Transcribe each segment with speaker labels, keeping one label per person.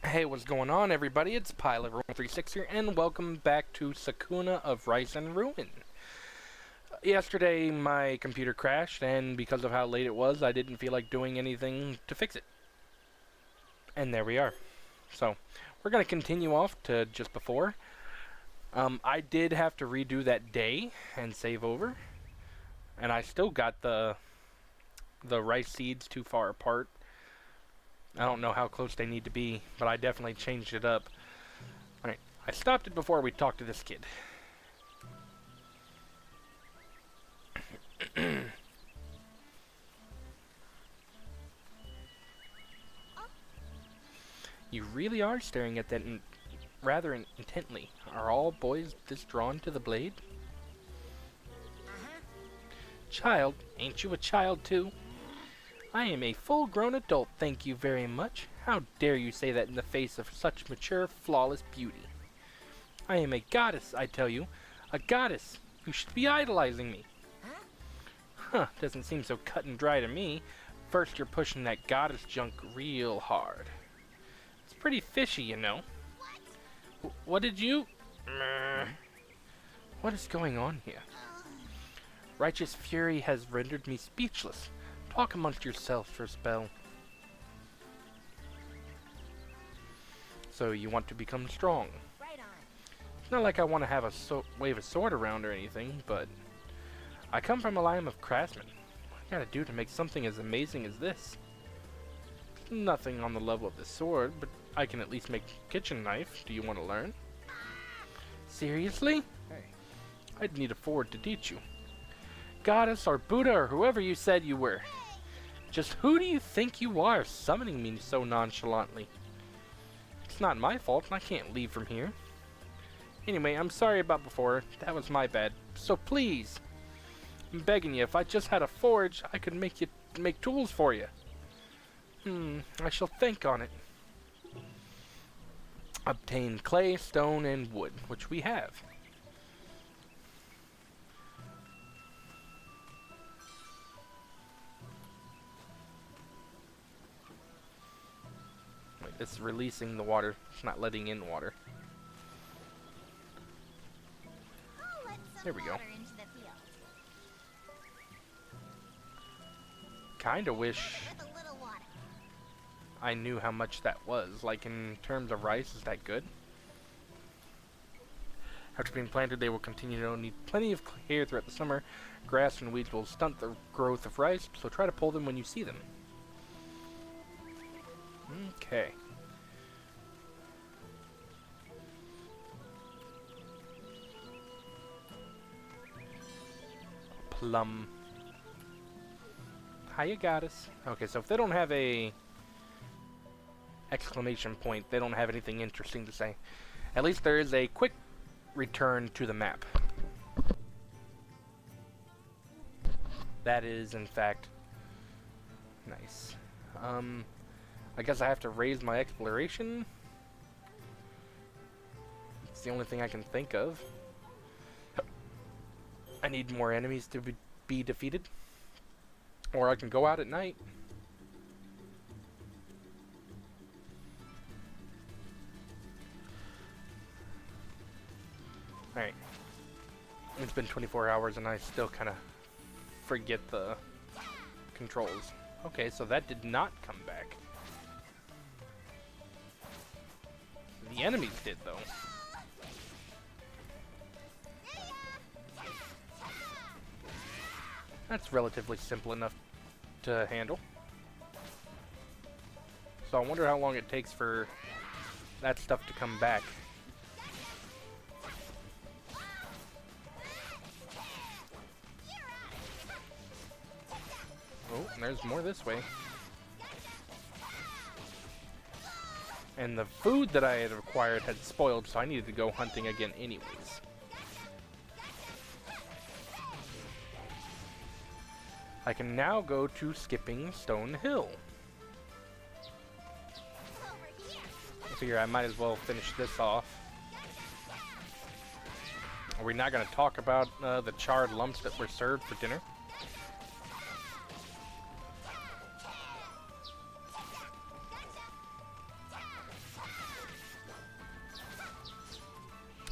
Speaker 1: Hey, what's going on, everybody? It's PileEver136 here, and welcome back to Sakuna of Rice and Ruin. Yesterday, my computer crashed, and because of how late it was, I didn't feel like doing anything to fix it. And there we are. So, we're going to continue off to just before. I did have to redo that day and save over, and I still got the rice seeds too far apart. I don't know how close they need to be, but I definitely changed it up. Alright, I stopped it before we talked to this kid. You really are staring at that rather intently. Are all boys this drawn to the blade? Child, ain't you a child too? I am a full-grown adult, thank you very much. How dare you say that in the face of such mature, flawless beauty? I am a goddess, I tell you. A goddess! You should be idolizing me. Huh, doesn't seem so cut and dry to me. First, you're pushing that goddess junk real hard. It's pretty fishy, you know. What did you... What is going on here? Righteous fury has rendered me speechless. Talk amongst yourselves for a spell. So you want to become strong.
Speaker 2: Right on.
Speaker 1: It's not like I want to have wave a sword around or anything, but I come from a line of craftsmen. What I gotta do to make something as amazing as this? Nothing on the level of the sword, but I can at least make a kitchen knife. Do you want to learn? Seriously? Hey, I'd need a forward to teach you. Goddess or Buddha or whoever you said you were. Just who do you think you are, summoning me so nonchalantly? It's not my fault, and I can't leave from here. Anyway, I'm sorry about before. That was my bad. So please, I'm begging you, if I just had a forge, I could make tools for you. I shall think on it. Obtain clay, stone, and wood, which we have. It's releasing the water. It's not letting in water. There we go. Kinda wish I knew how much that was. Like in terms of rice, is that good? After being planted, they will continue to need plenty of care throughout the summer. Grass and weeds will stunt the growth of rice, so try to pull them when you see them. Okay. Plum. Hiya, goddess. Okay, so if they don't have a exclamation point, they don't have anything interesting to say. At least there is a quick return to the map. That is, in fact, nice. I guess I have to raise my exploration. It's the only thing I can think of. I need more enemies to be defeated. Or I can go out at night. Alright. It's been 24 hours and I still kind of forget the controls. Okay, so that did not come back. The enemies did, though. That's relatively simple enough to handle. So I wonder how long it takes for that stuff to come back. Oh, and there's more this way. And the food that I had acquired had spoiled, so I needed to go hunting again anyways. I can now go to Skipping Stone Hill. I figure I might as well finish this off. Are we not going to talk about the charred lumps that were served for dinner?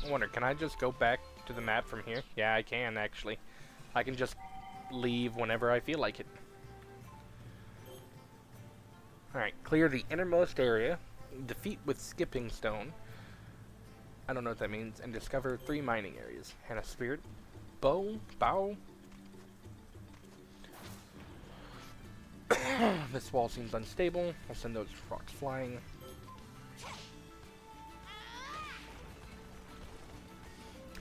Speaker 1: I wonder, can I just go back to the map from here? Yeah, I can, actually. I can just leave whenever I feel like it. Alright, clear the innermost area, defeat with skipping stone. I don't know what that means. And discover 3 mining areas. And a spirit bow. This wall seems unstable. I'll send those rocks flying.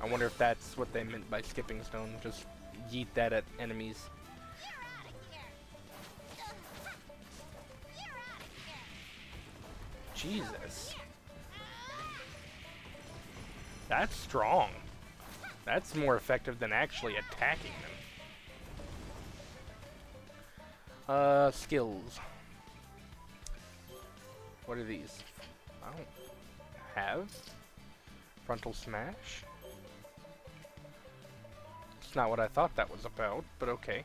Speaker 1: I wonder if that's what they meant by skipping stone. Just yeet that at enemies. Jesus. That's strong. That's more effective than actually attacking them. Skills. What are these? I don't have. Frontal smash. It's not what I thought that was about, but okay.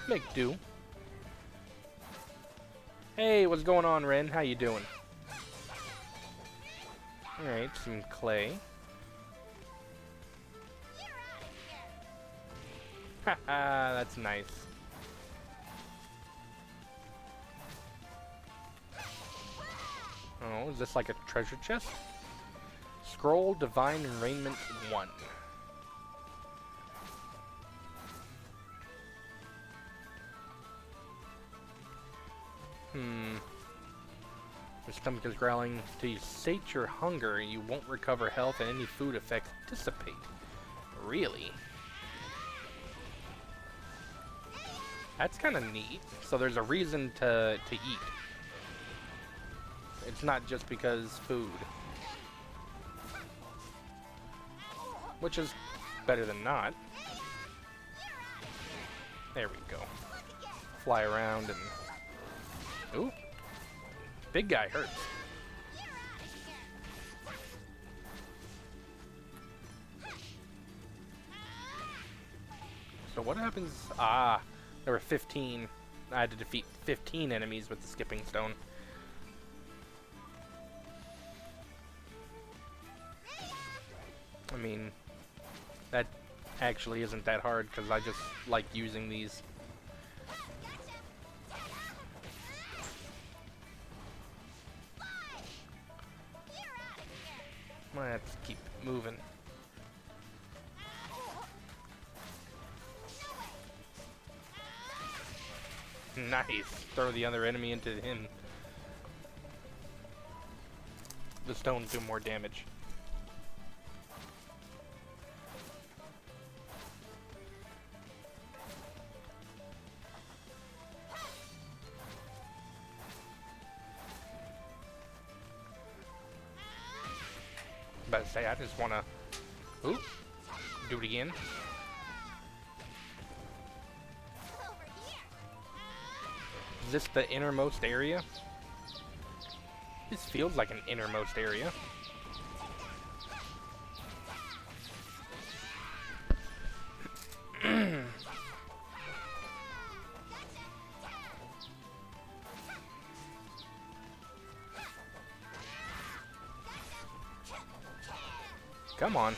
Speaker 1: Make do. Hey, what's going on, Ren? How you doing? Alright, some clay. Haha, that's nice. Oh, is this like a treasure chest? Scroll Divine Raiment 1. Your stomach is growling. Till you sate your hunger, you won't recover health and any food effects dissipate. Really? That's kind of neat. So there's a reason to eat. It's not just because food. Which is better than not. There we go. Fly around and... Ooh. Big guy hurts. So what happens... Ah, there were 15. I had to defeat 15 enemies with the skipping stone. I mean, that actually isn't that hard because I just like using these. Let's keep moving. Nice. Throw the other enemy into him. The stones do more damage. About to say, I just wanna... Ooh. Do it again. Is this the innermost area? This feels like an innermost area. Come on.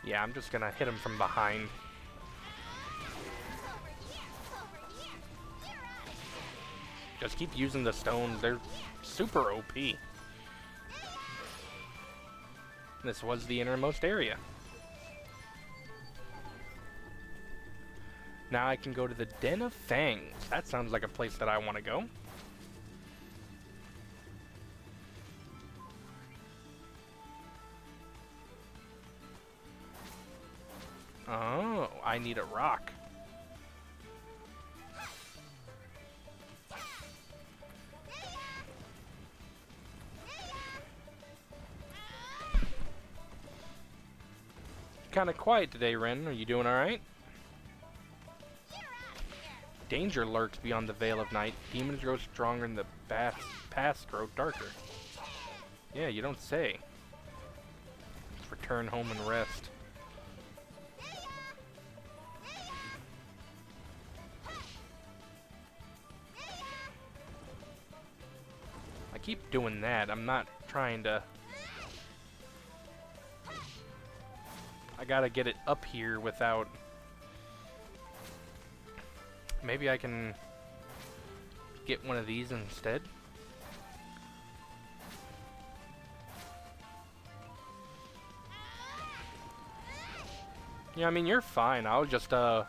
Speaker 1: Yeah, I'm just gonna hit him from behind. Just keep using the stones. They're super OP. This was the innermost area. Now I can go to the Den of Fangs. That sounds like a place that I want to go. Oh, I need a rock. Kind of quiet today, Ren. Are you doing alright? Danger lurks beyond the veil of night. Demons grow stronger and the paths grow darker. Yeah, you don't say. Let's return home and rest. keep doing that. I'm not trying to... I gotta get it up here without... Maybe I can get one of these instead. Yeah, I mean, you're fine. I was just kind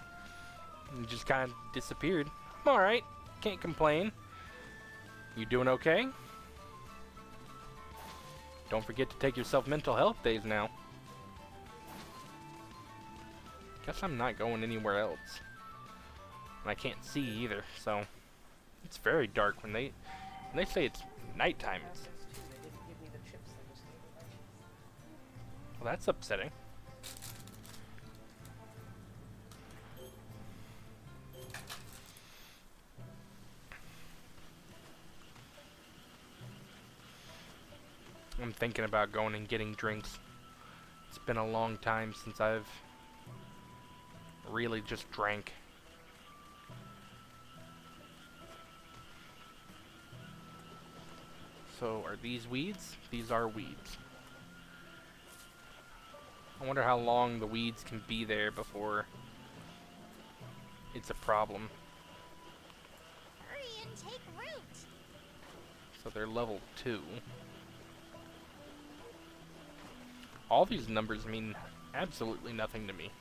Speaker 1: of disappeared. I'm alright. Can't complain. You doing okay? Don't forget to take yourself mental health days now. Guess I'm not going anywhere else. And I can't see either, so... It's very dark when they say it's nighttime. Well, that's upsetting. I'm thinking about going and getting drinks. It's been a long time since I've really just drank. So, are these weeds? These are weeds. I wonder how long the weeds can be there before it's a problem.
Speaker 2: Hurry and take root.
Speaker 1: So they're level 2. All these numbers mean absolutely nothing to me.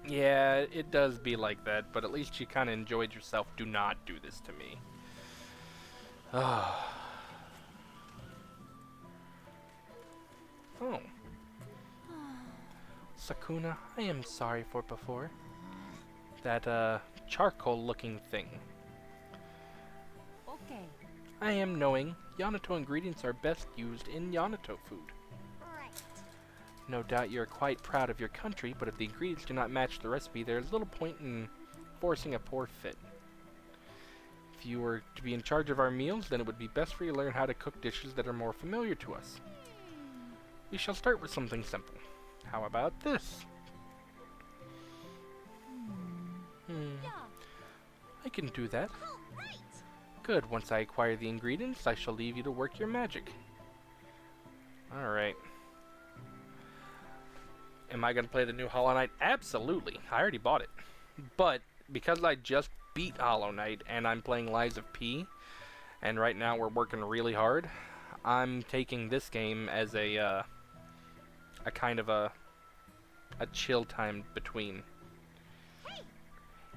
Speaker 1: Yeah, it does be like that, but at least you kind of enjoyed yourself. Do not do this to me. Oh. Sakuna, I am sorry for before. That, charcoal-looking thing.
Speaker 2: Okay.
Speaker 1: I am knowing Yamato ingredients are best used in Yamato food.
Speaker 2: Right.
Speaker 1: No doubt you're quite proud of your country, but if the ingredients do not match the recipe, there is little point in forcing a poor fit. If you were to be in charge of our meals, then it would be best for you to learn how to cook dishes that are more familiar to us. We shall start with something simple. How about this?
Speaker 2: Yeah.
Speaker 1: I can do that.
Speaker 2: Oh, right.
Speaker 1: Good. Once I acquire the ingredients, I shall leave you to work your magic. Alright. Am I going to play the new Hollow Knight? Absolutely. I already bought it. But, because I just beat Hollow Knight, and I'm playing Lies of P, and right now we're working really hard, I'm taking this game as a kind of a chill time between.
Speaker 2: Hey.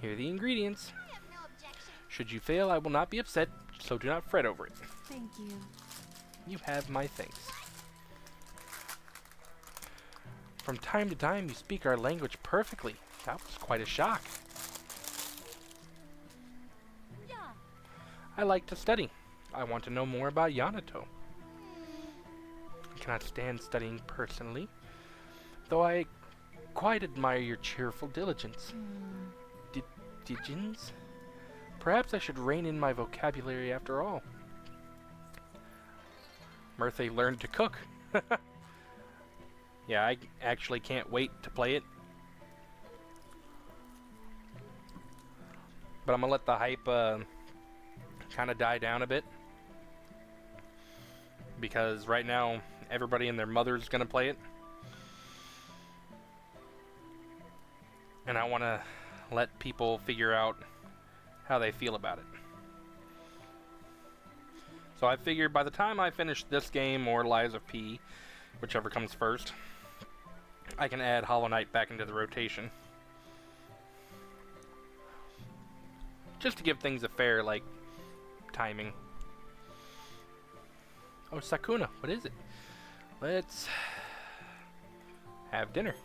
Speaker 1: Here are the ingredients.
Speaker 2: I have no objection.
Speaker 1: Should you fail, I will not be upset, so do not fret over it.
Speaker 2: Thank you.
Speaker 1: You have my thanks. From time to time, you speak our language perfectly. That was quite a shock.
Speaker 2: Yeah.
Speaker 1: I like to study. I want to know more about Yamato. I cannot stand studying personally, though I quite admire your cheerful diligence. Diligence? Perhaps I should rein in my vocabulary after all. Mirthe learned to cook. Yeah, I actually can't wait to play it. But I'm gonna let the hype kind of die down a bit. Because right now, everybody and their mother's gonna play it. And I want to let people figure out how they feel about it. So I figured by the time I finish this game or Lies of P, whichever comes first, I can add Hollow Knight back into the rotation. Just to give things a fair, like, timing. Oh, Sakuna, what is it? Let's have dinner.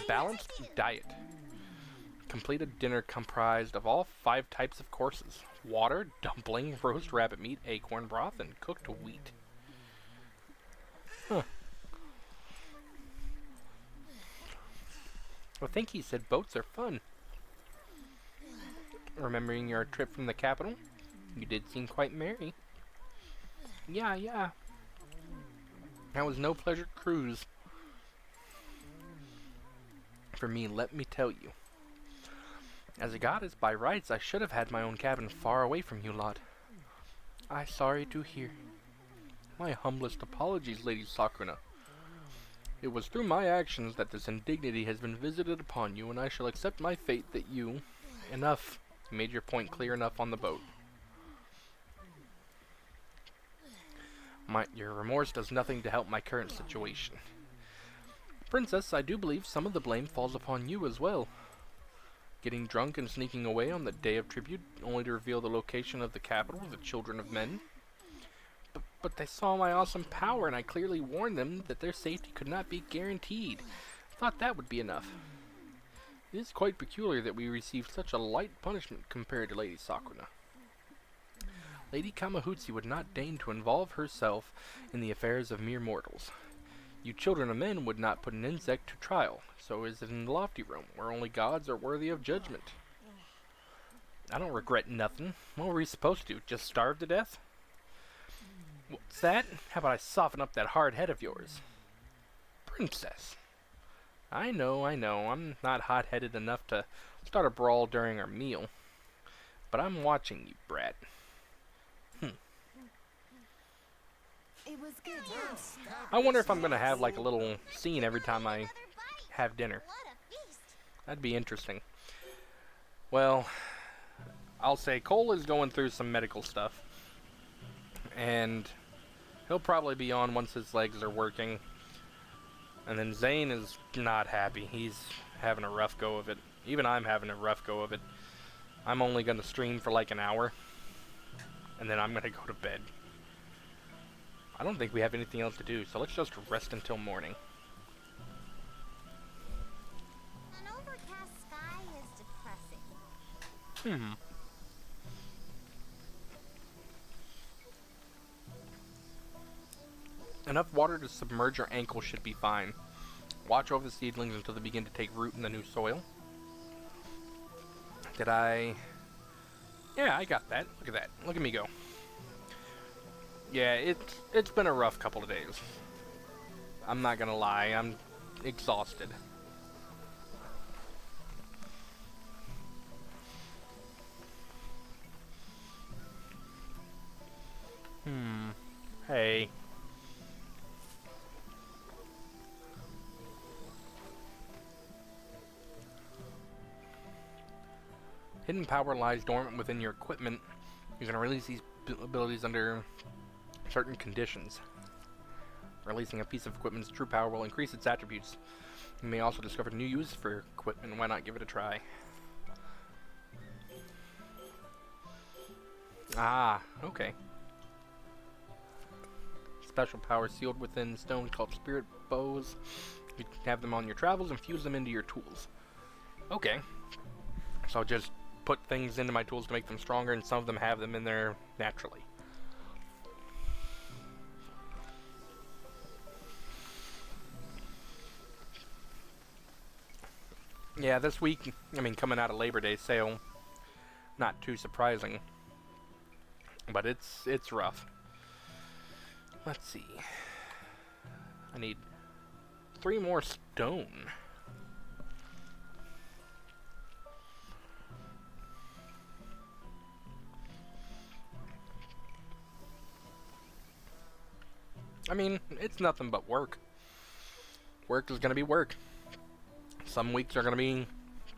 Speaker 1: Balanced diet. Complete a dinner comprised of all 5 types of courses. Water, dumpling, roast rabbit meat, acorn broth, and cooked wheat. Huh. I think he said boats are fun. Remembering your trip from the capital, you did seem quite merry. Yeah. That was no pleasure cruise. For me, let me tell you. As a goddess, by rights, I should have had my own cabin far away from you lot. I sorry to hear. My humblest apologies, Lady Sakuna. It was through my actions that this indignity has been visited upon you, and I shall accept my fate that you... Enough. You made your point clear enough on the boat. Your remorse does nothing to help my current situation. Princess, I do believe some of the blame falls upon you as well. Getting drunk and sneaking away on the day of tribute, only to reveal the location of the capital of the children of men. But they saw my awesome power, and I clearly warned them that their safety could not be guaranteed. I thought that would be enough. It is quite peculiar that we received such a light punishment compared to Lady Sakuna. Lady Kamahutsu would not deign to involve herself in the affairs of mere mortals. You children of men would not put an insect to trial, so is it in the lofty realm, where only gods are worthy of judgment. I don't regret nothing. What were we supposed to do, just starve to death? What's that? How about I soften up that hard head of yours? Princess. I know, I'm not hot-headed enough to start a brawl during our meal. But I'm watching you, brat.
Speaker 2: It was good.
Speaker 1: I wonder if I'm gonna have like a little scene every time I have dinner.
Speaker 2: What a feast.
Speaker 1: That'd be interesting. Well, I'll say Cole is going through some medical stuff. And he'll probably be on once his legs are working. And then Zane is not happy. He's having a rough go of it. Even I'm having a rough go of it. I'm only going to stream for like an hour. And then I'm going to go to bed. I don't think we have anything else to do, so let's just rest until morning.
Speaker 2: An overcast sky is depressing.
Speaker 1: Enough water to submerge your ankles should be fine. Watch over the seedlings until they begin to take root in the new soil. Did I... Yeah, I got that. Look at that. Look at me go. Yeah, it's been a rough couple of days. I'm not gonna lie, I'm exhausted. Hey. Hidden power lies dormant within your equipment. You can release these abilities under certain conditions. Releasing a piece of equipment's true power will increase its attributes. You may also discover new use for your equipment. Why not give it a try? Ah, okay. Special power sealed within stone called spirit bows. You can have them on your travels and fuse them into your tools. Okay. So I'll just put things into my tools to make them stronger, and some of them have them in there naturally. Yeah, this week, I mean, coming out of Labor Day sale, not too surprising. But it's rough. Let's see. I need 3 more stone. I mean, it's nothing but work. Work is gonna be work. Some weeks are gonna be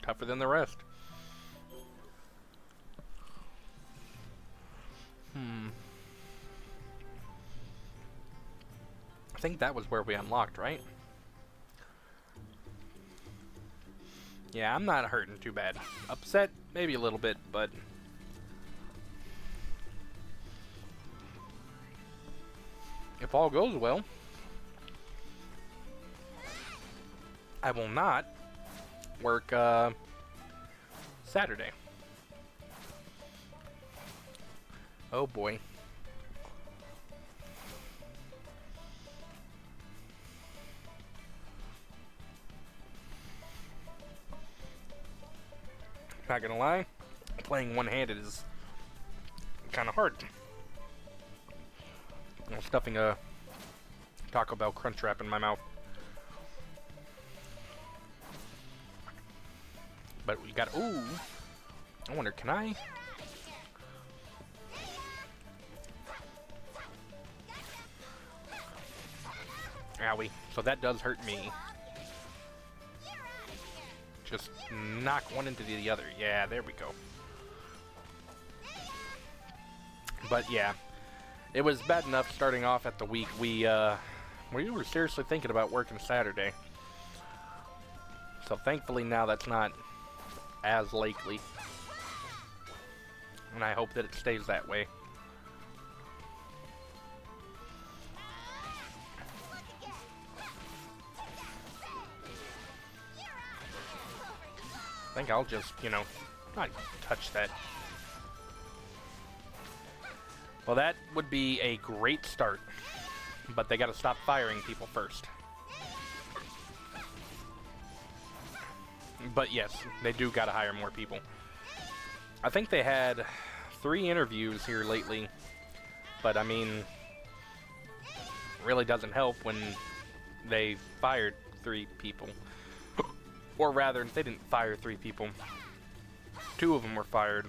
Speaker 1: tougher than the rest. I think that was where we unlocked, right? Yeah, I'm not hurting too bad. Upset, maybe a little bit, but... if all goes well, I will not work Saturday. Oh boy. Not gonna lie, playing one-handed is kind of hard. You know, stuffing a Taco Bell crunch wrap in my mouth. But we got, ooh. I wonder, can I? Owie. So that does hurt me. Just knock one into the other. Yeah, there we go. But yeah, it was bad enough starting off at the week. We were seriously thinking about working Saturday. So thankfully now that's not as likely. And I hope that it stays that way. I think I'll just, you know, not touch that. Well, that would be a great start. But they gotta stop firing people first. But yes, they do gotta hire more people. I think they had 3 interviews here lately. But I mean, really doesn't help when they fired 3 people. Or rather, they didn't fire 3 people. 2 of them were fired.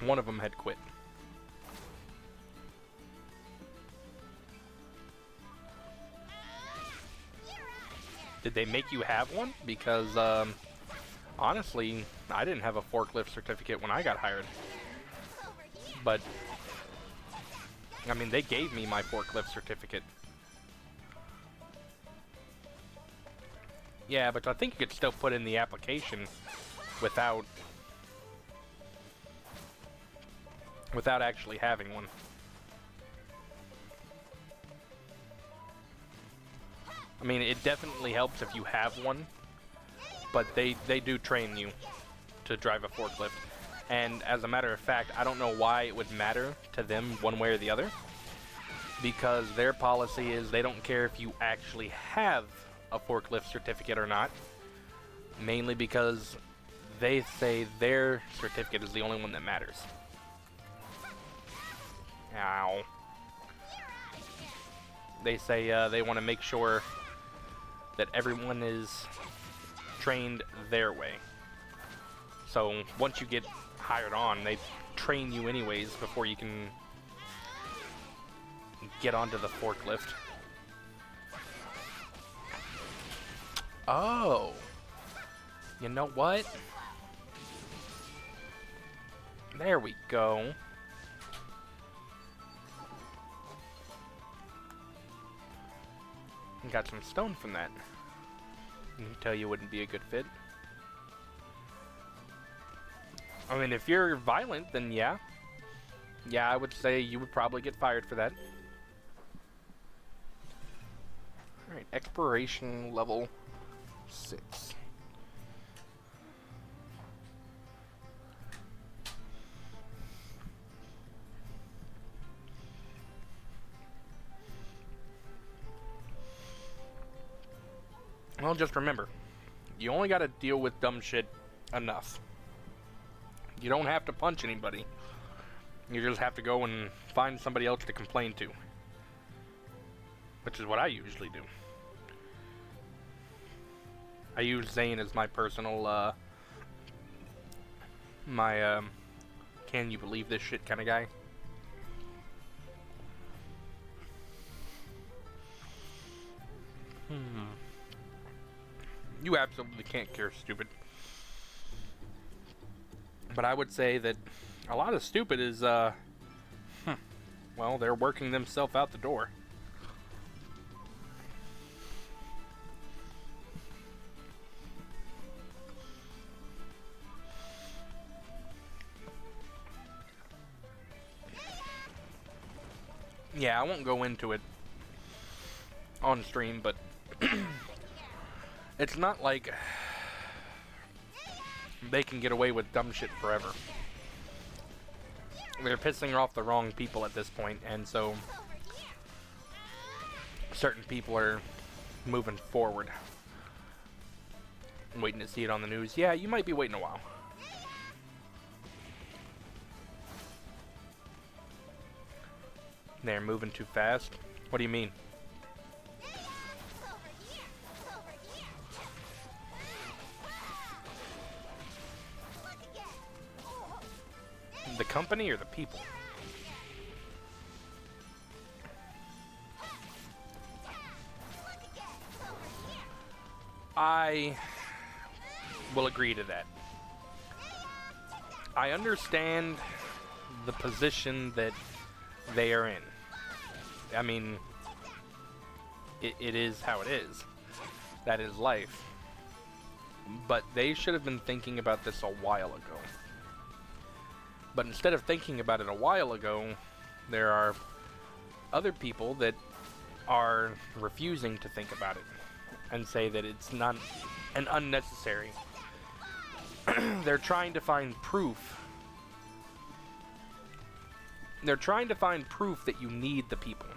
Speaker 1: 1 of them had quit. Did they make you have one? Because, honestly, I didn't have a forklift certificate when I got hired. But, I mean, they gave me my forklift certificate. Yeah, but I think you could still put in the application without actually having one. I mean, it definitely helps if you have one, but they do train you to drive a forklift. And as a matter of fact, I don't know why it would matter to them one way or the other, because their policy is they don't care if you actually have a forklift certificate or not, mainly because they say their certificate is the only one that matters. Ow. They say they want to make sure that everyone is trained their way. So once you get hired on, they train you anyways before you can get onto the forklift. Oh. You know what? There we go. Got some stone from that. I can tell you wouldn't be a good fit. I mean, if you're violent, then yeah. Yeah, I would say you would probably get fired for that. Alright, exploration level 6. Well, just remember, you only gotta deal with dumb shit enough. You don't have to punch anybody. You just have to go and find somebody else to complain to. Which is what I usually do. I use Zane as my personal, can you believe this shit kind of guy. You absolutely can't cure stupid. But I would say that a lot of stupid is, well, they're working themselves out the door. Yeah, I won't go into it on stream, but it's not like they can get away with dumb shit forever. They're pissing off the wrong people at this point, and so certain people are moving forward. I'm waiting to see it on the news. Yeah, you might be waiting a while. They're moving too fast. What do you mean? The company or the people? I will agree to that. I understand the position that they are in. I mean, it is how it is. That is life. But they should have been thinking about this a while ago. But instead of thinking about it a while ago, there are other people that are refusing to think about it and say that it's not an unnecessary. They're trying to find proof. They're trying to find proof that you need the people,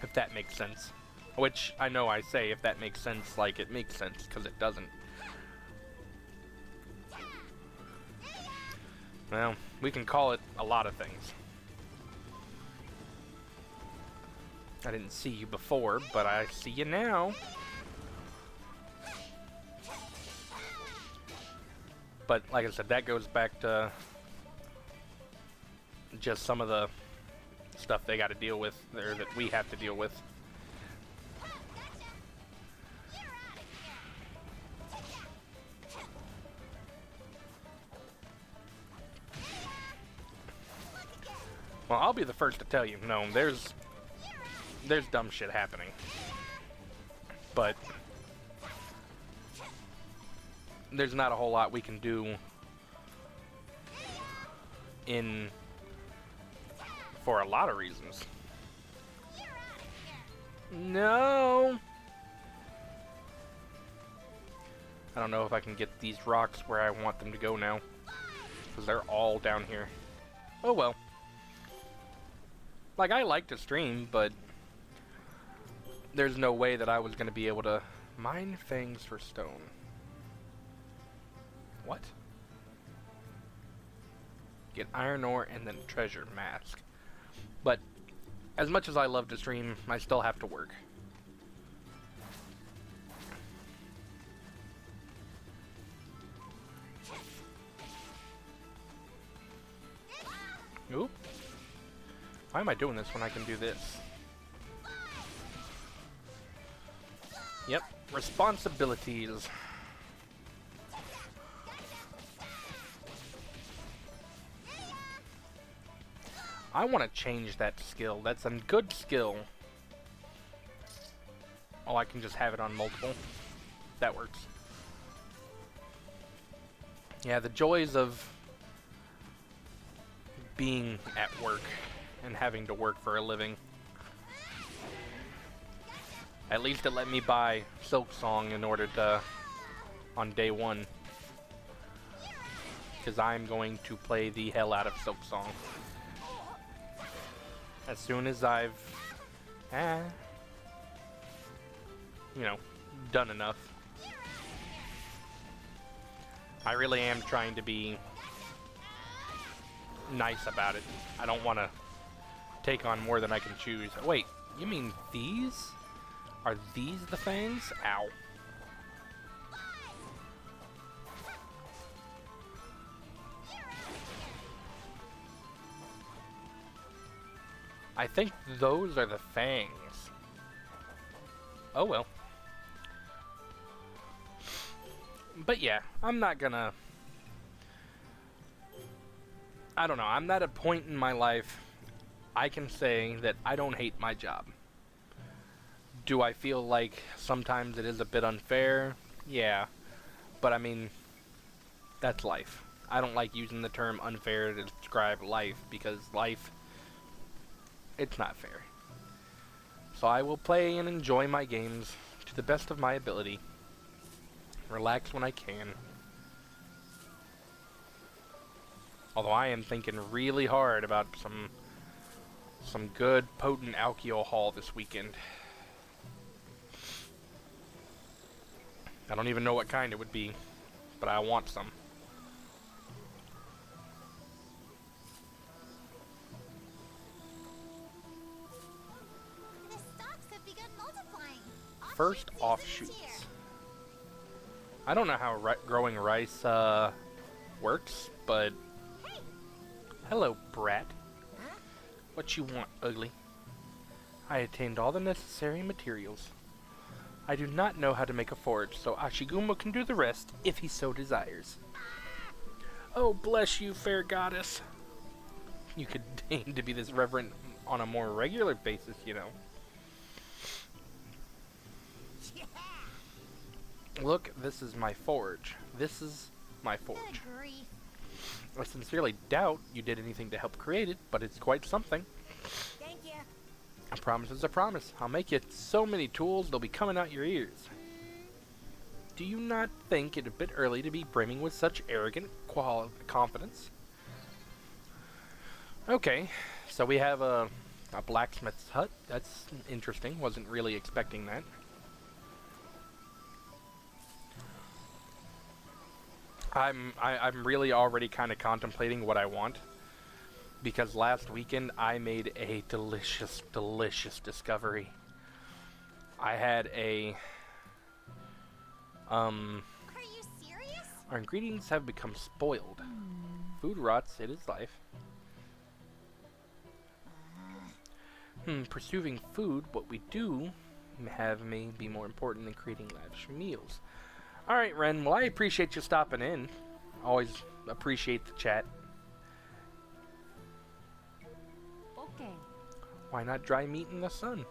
Speaker 1: if that makes sense. Which, I know I say if that makes sense like it makes sense, because it doesn't. Well, we can call it a lot of things. I didn't see you before, but I see you now. But, like I said, that goes back to just some of the stuff they got to deal with, or that we have to deal with. Well, I'll be the first to tell you, no, there's dumb shit happening. But there's not a whole lot we can do for a lot of reasons. No. I don't know if I can get these rocks where I want them to go now, because they're all down here. Oh well. Like, I like to stream, but there's no way that I was going to be able to mine fangs for stone. What? Get iron ore and then treasure mask. But as much as I love to stream, I still have to work. Oop. Why am I doing this when I can do this? Yep, responsibilities. I want to change that skill. That's a good skill. Oh, I can just have it on multiple. That works. Yeah, the joys of being at work and having to work for a living. At least it let me buy Silk Song in order to, on day one. Because I'm going to play the hell out of Silk Song. As soon as I've, you know, done enough. I really am trying to be nice about it. I don't want to take on more than I can choose. Wait, you mean these? Are these the fangs? Ow. I think those are the fangs. Oh well. But yeah, I'm not gonna... I don't know, I'm at a point in my life I can say that I don't hate my job. Do I feel like sometimes it is a bit unfair? Yeah. But I mean, that's life. I don't like using the term unfair to describe life, because life, it's not fair. So I will play and enjoy my games to the best of my ability. Relax when I can. Although I am thinking really hard about some good potent alcohol this weekend. I don't even know what kind it would be, but I want some.
Speaker 2: The stalks have begun multiplying.
Speaker 1: First offshoots. I don't know how growing rice works, but Hello, brat. What you want, ugly? I attained all the necessary materials. I do not know how to make a forge, so Ashigumo can do the rest, if he so desires. Oh, bless you, fair goddess. You could deign to be this reverent on a more regular basis, you know. Look, this is my forge. This is my forge.
Speaker 2: Good grief.
Speaker 1: I sincerely doubt you did anything to help create it, but it's quite something.
Speaker 2: Thank you.
Speaker 1: A promise is a promise. I'll make you so many tools they'll be coming out your ears. Do you not think it a bit early to be brimming with such arrogant confidence? Okay, so we have a blacksmith's hut. That's interesting. Wasn't really expecting that. I'm really already kind of contemplating what I want, because last weekend I made a delicious discovery. I had a
Speaker 2: Are you serious?
Speaker 1: our ingredients have become spoiled. Food rots, it is life. Pursuing food, what we do have may be more important than creating lavish meals. Alright, Ren, well, I appreciate you stopping in. Always appreciate the chat.
Speaker 2: Okay.
Speaker 1: Why not dry meat in the sun?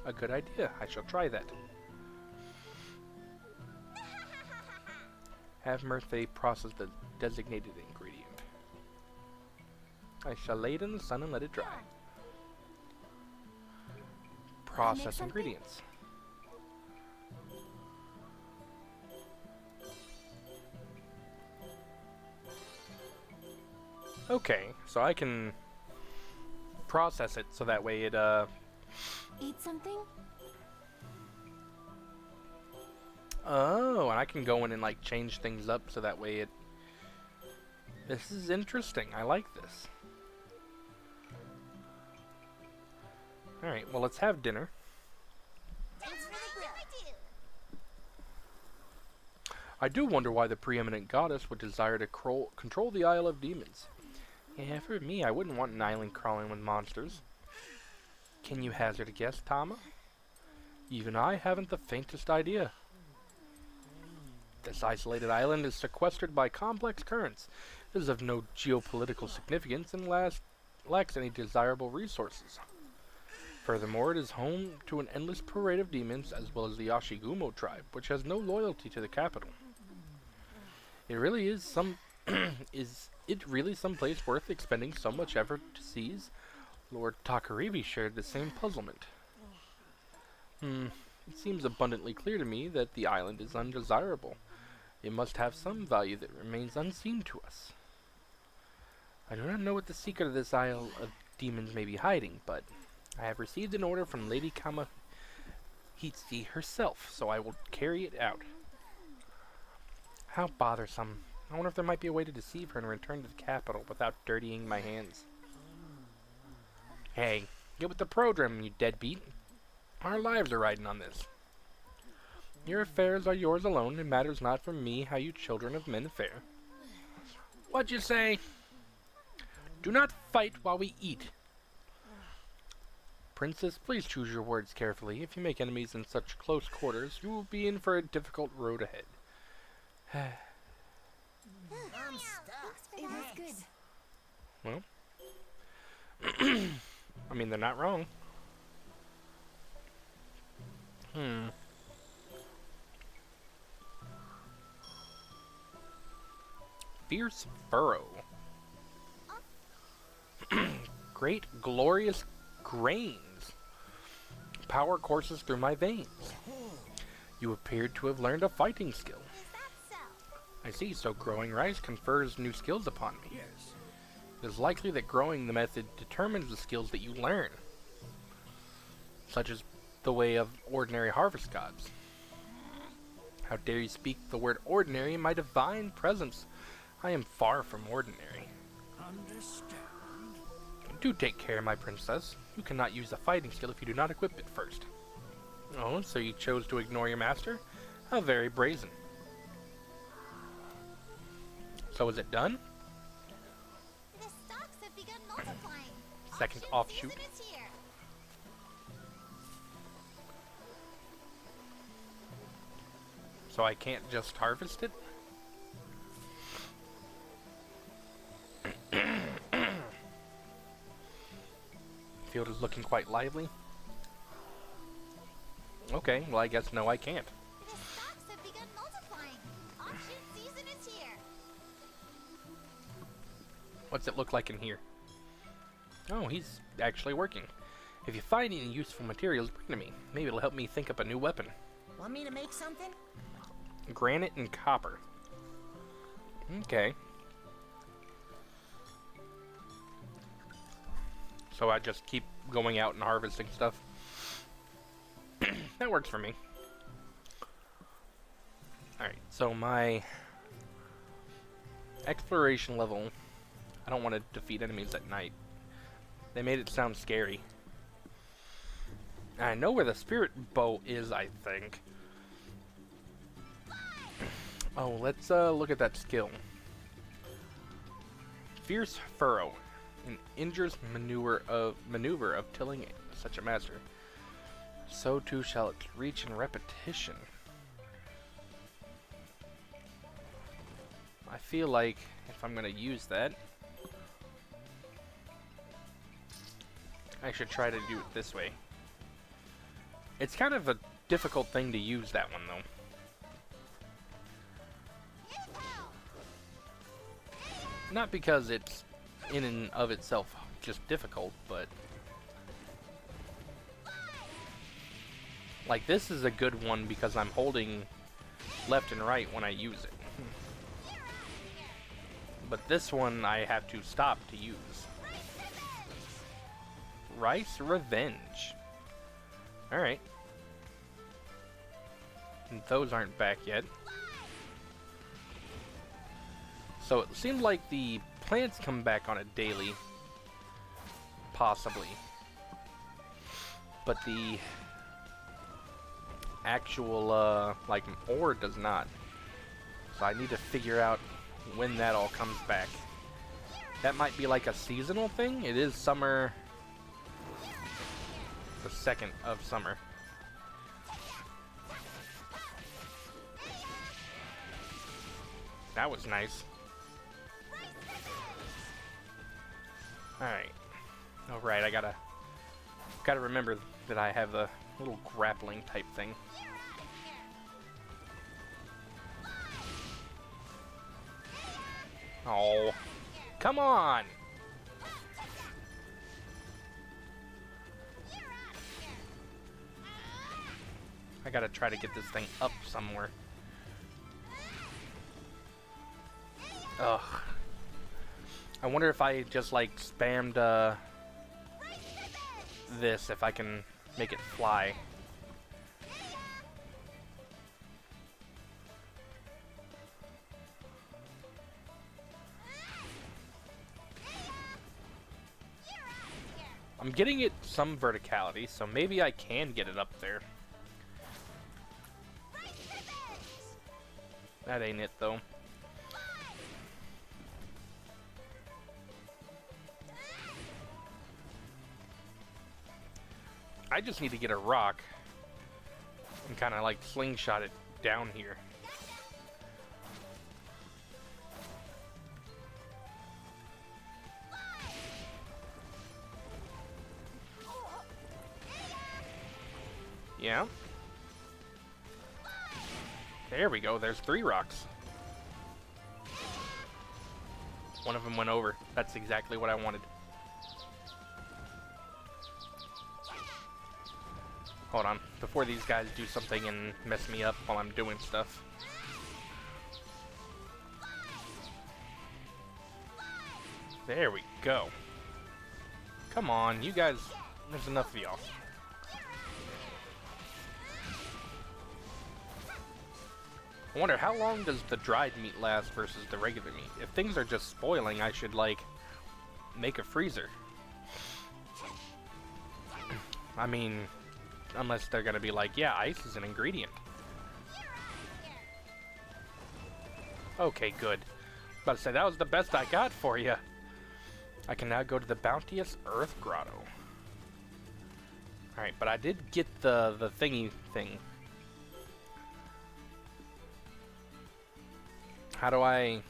Speaker 1: A good idea. I shall try that. Have Mirthe process the designated ingredient. I shall lay it in the sun and let it dry. Process ingredients. Okay, so I can process it so that way it
Speaker 2: Eat something?
Speaker 1: oh, and I can go in and like change things up so that way it. This is interesting. I like this. Alright, well, let's have dinner.
Speaker 2: Thanks for the grill.
Speaker 1: I do wonder why the preeminent goddess would desire to control the Isle of Demons. Yeah, for me, I wouldn't want an island crawling with monsters. Can you hazard a guess, Tama? Even I haven't the faintest idea. This isolated island is sequestered by complex currents. It is of no geopolitical significance and lacks any desirable resources. Furthermore, it is home to an endless parade of demons as well as the Ashigumo tribe, which has no loyalty to the capital. It really is some place worth expending so much effort to seize? Lord Takaribi shared the same puzzlement. It seems abundantly clear to me that the island is undesirable. It must have some value that remains unseen to us. I do not know what the secret of this Isle of Demons may be hiding, but I have received an order from Lady Kamahitsi herself, so I will carry it out. How bothersome. I wonder if there might be a way to deceive her and return to the capital without dirtying my hands. Hey, get with the program, you deadbeat. Our lives are riding on this. Your affairs are yours alone. It matters not from me how you children of men fare. What'd you say? Do not fight while we eat. Princess, please choose your words carefully. If you make enemies in such close quarters, you will be in for a difficult road ahead.
Speaker 2: I'm stuck. It was good.
Speaker 1: Well, I mean, they're not wrong. Fierce furrow. Great glorious grains. Power courses through my veins. You appeared to have learned a fighting skill.
Speaker 2: Is that so?
Speaker 1: I see, so growing rice confers new skills upon me. Yes. It is likely that growing the method determines the skills that you learn, such as the way of ordinary harvest gods. How dare you speak the word ordinary in my divine presence? I am far from ordinary.
Speaker 3: Understand.
Speaker 1: Do take care, my princess. You cannot use a fighting skill if you do not equip it first. Oh, so you chose to ignore your master? How very brazen. So is it done?
Speaker 2: The stalks
Speaker 1: Second offshoot.
Speaker 2: Season is here.
Speaker 1: So I can't just harvest it? Field is looking quite lively. Okay, well I guess no I can't.
Speaker 2: The stocks have begun multiplying. Offshoot season is here.
Speaker 1: What's it look like in here? Oh, he's actually working. If you find any useful materials, bring to me. Maybe it'll help me think up a new weapon.
Speaker 2: Want me to make something?
Speaker 1: Granite and copper. Okay. So I just keep going out and harvesting stuff. That works for me. Alright, so my exploration level, I don't want to defeat enemies at night. They made it sound scary. I know where the spirit bow is, I think. Oh, let's look at that skill. Fierce Furrow. An injures maneuver of tilling such a master. So too shall its reach in repetition. I feel like if I'm going to use that, I should try to do it this way. It's kind of a difficult thing to use, that one, though. Not because it's in and of itself just difficult, but like this is a good one because I'm holding left and right when I use it. But this one I have to stop to use. Rice Revenge. Alright. Those aren't back yet. So it seemed like the plants come back on a daily. Possibly. But the actual, like, ore does not. So I need to figure out when that all comes back. That might be like a seasonal thing. It is summer. The 2nd of summer. That was nice. Alright. Alright, I gotta remember that I have a little grappling type thing. Oh. Come on! I gotta try to get this thing up somewhere. Ugh. I wonder if I just like spammed this, if I can make it fly. I'm getting it some verticality, so maybe I can get it up there. That ain't it though. I just need to get a rock and kind of like slingshot it down here. Yeah. There we go. There's 3 rocks. One of them went over. That's exactly what I wanted. Hold on. Before these guys do something and mess me up while I'm doing stuff. There we go. Come on, you guys. There's enough of y'all. I wonder, how long does the dried meat last versus the regular meat? If things are just spoiling, I should, like, make a freezer. I mean, unless they're gonna be like, yeah, ice is an ingredient. Okay, good. About to say, that was the best I got for you. I can now go to the bounteous Earth Grotto. Alright, but I did get the thingy thing. How do I...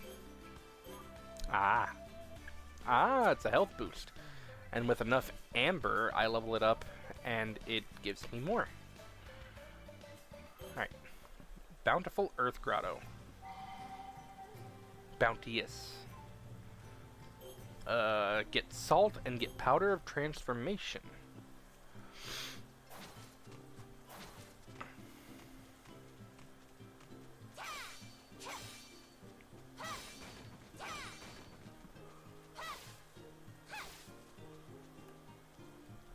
Speaker 1: Ah, it's a health boost. And with enough amber, I level it up, and it gives me more. Alright. Bountiful Earth Grotto. Bounteous. Get salt and get powder of transformation.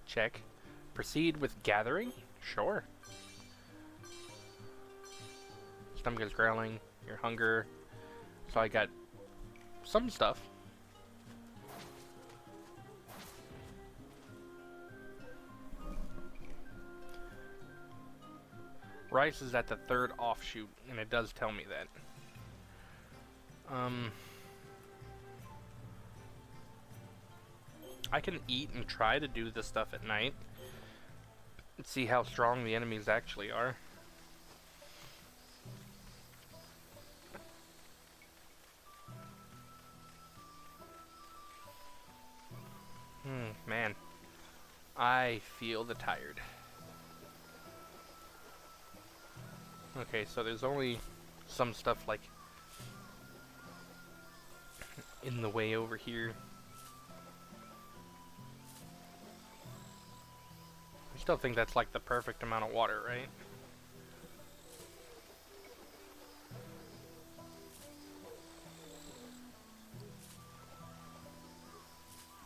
Speaker 1: Check. Proceed with gathering? Sure. Stomach is growling. Your hunger. So I got some stuff. Rice is at the 3rd offshoot, and it does tell me that. I can eat and try to do this stuff at night and see how strong the enemies actually are. Man. I feel the tired. Okay, so there's only some stuff like in the way over here. I still think that's like the perfect amount of water, right?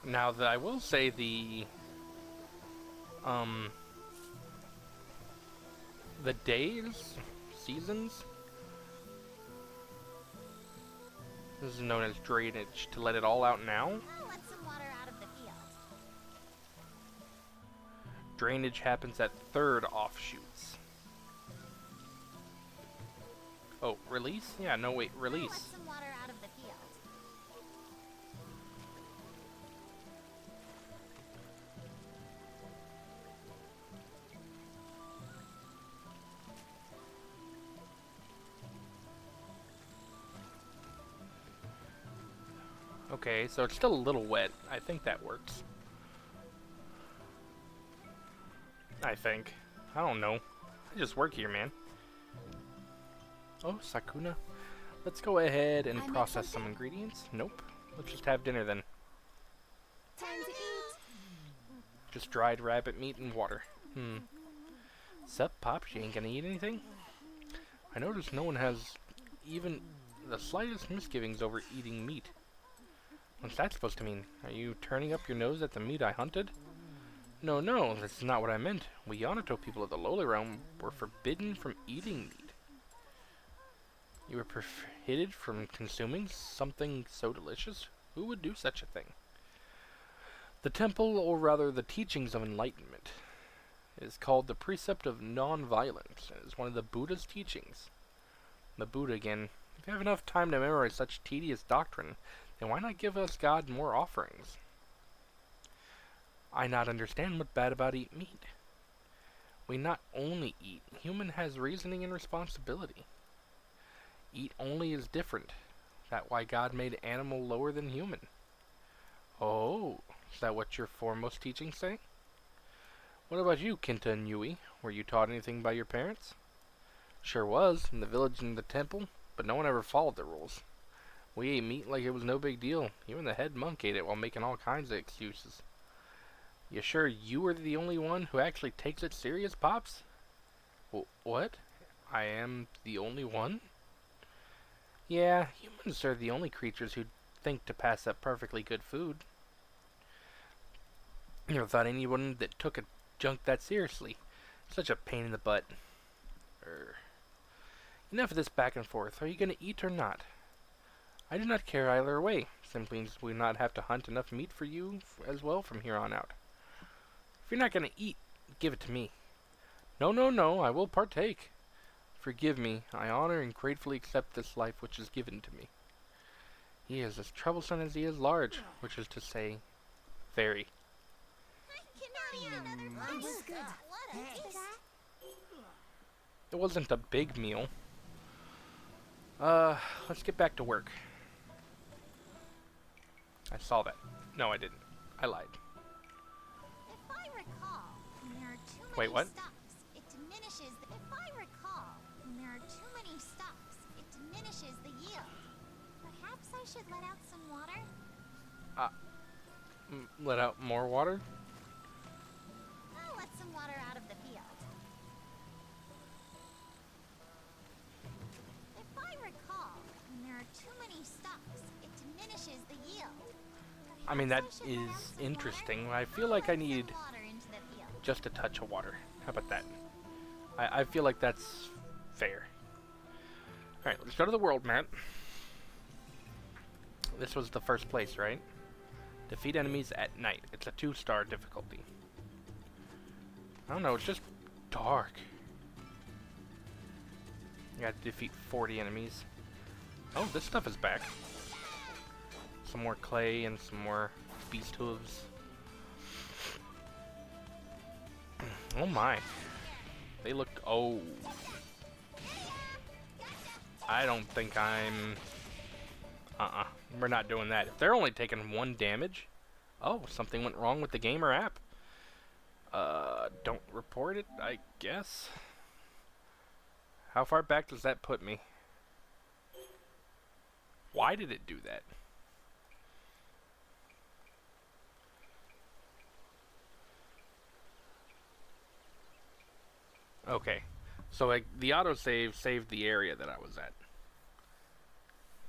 Speaker 1: Now, I will say the days, seasons, this is known as drainage, to let it all out now.
Speaker 2: I'll let some water out of the field.
Speaker 1: Drainage happens at 3rd offshoots. Oh, release? Yeah, no, wait,
Speaker 2: I'll
Speaker 1: release.
Speaker 2: let some water out of the field.
Speaker 1: Okay, so it's still a little wet. I think that works. I think. I don't know. I just work here, man. Oh, Sakuna. Let's go ahead and process some ingredients. Nope. Let's just have dinner then.
Speaker 2: Time to eat.
Speaker 1: Just dried rabbit meat and water. Sup, Pops? You ain't gonna eat anything? I notice no one has even the slightest misgivings over eating meat. What's that supposed to mean? Are you turning up your nose at the meat I hunted? No, no, that's not what I meant. We Yamato people of the lowly realm were forbidden from eating meat. You were prohibited from consuming something so delicious? Who would do such a thing? The temple, or rather the teachings of enlightenment, is called the precept of non-violence, and is one of the Buddha's teachings. The Buddha again. If you have enough time to memorize such tedious doctrine, then why not give us God more offerings? I not understand what bad about eat meat. We not only eat, human has reasoning and responsibility. Eat only is different. That why God made animal lower than human. Oh, is that what your foremost teachings say? What about you, Kinta and Yui? Were you taught anything by your parents? Sure was, in the village and the temple, but no one ever followed the rules. We ate meat like it was no big deal. Even the head monk ate it while making all kinds of excuses. You sure you were the only one who actually takes it serious, Pops? What? I am the only one? Yeah, humans are the only creatures who think to pass up perfectly good food. Never thought anyone that took a junk that seriously. Such a pain in the butt. Enough of this back and forth. Are you going to eat or not? I do not care either way. Simply means we not have to hunt enough meat for you as well from here on out. If you're not going to eat, give it to me. No, no, no, I will partake. Forgive me. I honor and gratefully accept this life which is given to me. He is as troublesome as he is large, which is to say, very.
Speaker 2: It was good. Thanks.
Speaker 1: It wasn't a big meal. Let's get back to work. I saw that. No, I didn't. I lied.
Speaker 3: If I recall, when there are too many
Speaker 1: Wait, what?
Speaker 3: stocks, it diminishes the... If I recall, when there are too many stocks, it diminishes the yield. Perhaps I should let out some water?
Speaker 1: Let out more water?
Speaker 3: I'll let some water out of the field. If I recall, when there are too many stocks, it diminishes the yield.
Speaker 1: I mean, that
Speaker 3: Perhaps I should let out
Speaker 1: is
Speaker 3: some
Speaker 1: interesting.
Speaker 3: water?
Speaker 1: I feel
Speaker 3: I'll
Speaker 1: like I
Speaker 3: let some
Speaker 1: need
Speaker 3: water into the field.
Speaker 1: just a touch of water. How about that? I feel like that's fair. Alright, let's go to the world map. This was the first place, right? Defeat enemies at night. It's a 2-star difficulty. I don't know, it's just dark. You gotta defeat 40 enemies. Oh, this stuff is back. Some more clay and some more beast hooves. Oh my. They looked... Oh. I don't think I'm... We're not doing that. If they're only taking 1 damage... Oh, something went wrong with the game or app. Don't report it, I guess. How far back does that put me? Why did it do that? Okay. So like, the autosave saved the area that I was at.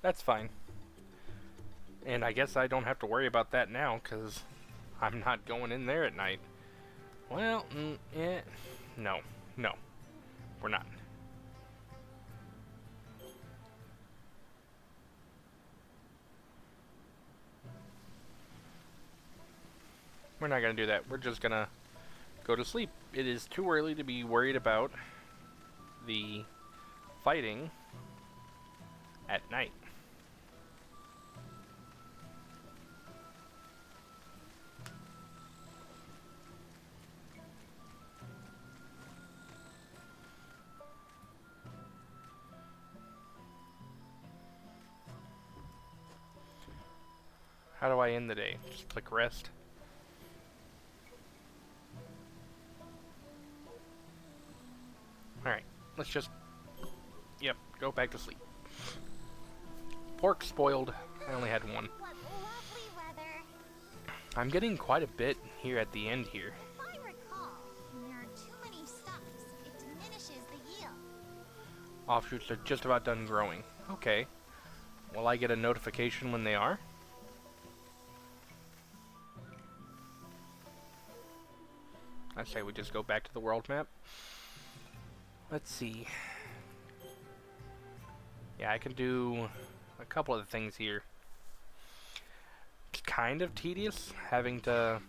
Speaker 1: That's fine. And I guess I don't have to worry about that now, because I'm not going in there at night. Well, yeah. No. No. We're not. We're not going to do that. We're just going to go to sleep. It is too early to be worried about the fighting at night. How do I end the day? Just click rest. Alright, let's just... Yep, go back to sleep. Pork spoiled. I only had 1.
Speaker 3: What lovely weather.
Speaker 1: I'm getting quite a bit here at the end here.
Speaker 3: If I recall, when there are too many stocks, it diminishes the yield.
Speaker 1: Offshoots are just about done growing. Okay. Will I get a notification when they are? I say we just go back to the world map. Let's see. Yeah, I can do a couple of things here. It's kind of tedious having to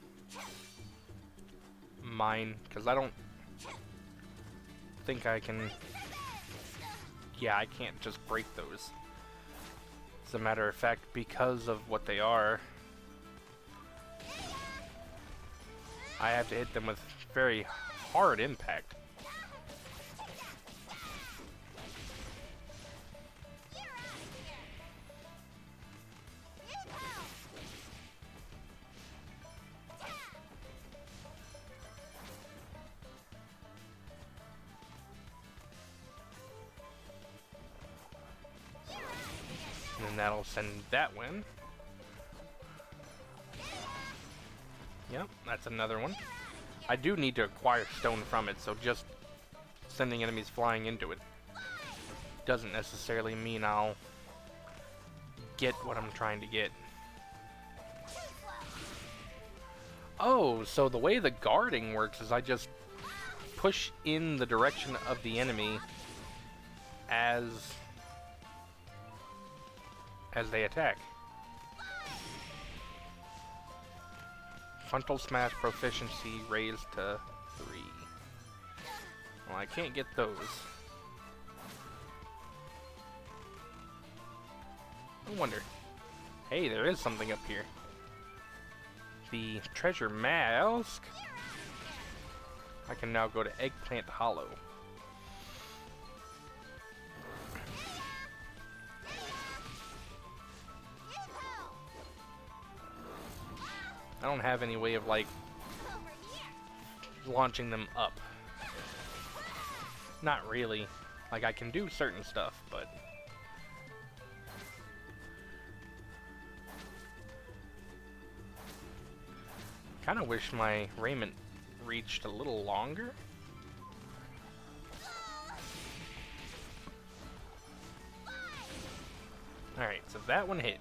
Speaker 1: mine, because I don't think I can... Yeah, I can't just break those. As a matter of fact, because of what they are, I have to hit them with very hard impact. And then that'll send that one. Yep, that's another one. I do need to acquire stone from it, so just sending enemies flying into it doesn't necessarily mean I'll get what I'm trying to get. Oh, so the way the guarding works is I just push in the direction of the enemy as they attack. Frontal smash proficiency raised to 3. Well, I can't get those. No wonder. Hey, there is something up here. The treasure mask. I can now go to Eggplant Hollow. I don't have any way of, like, launching them up. Not really. Like, I can do certain stuff, but... Kinda wish my raiment reached a little longer. Alright, so that one hit.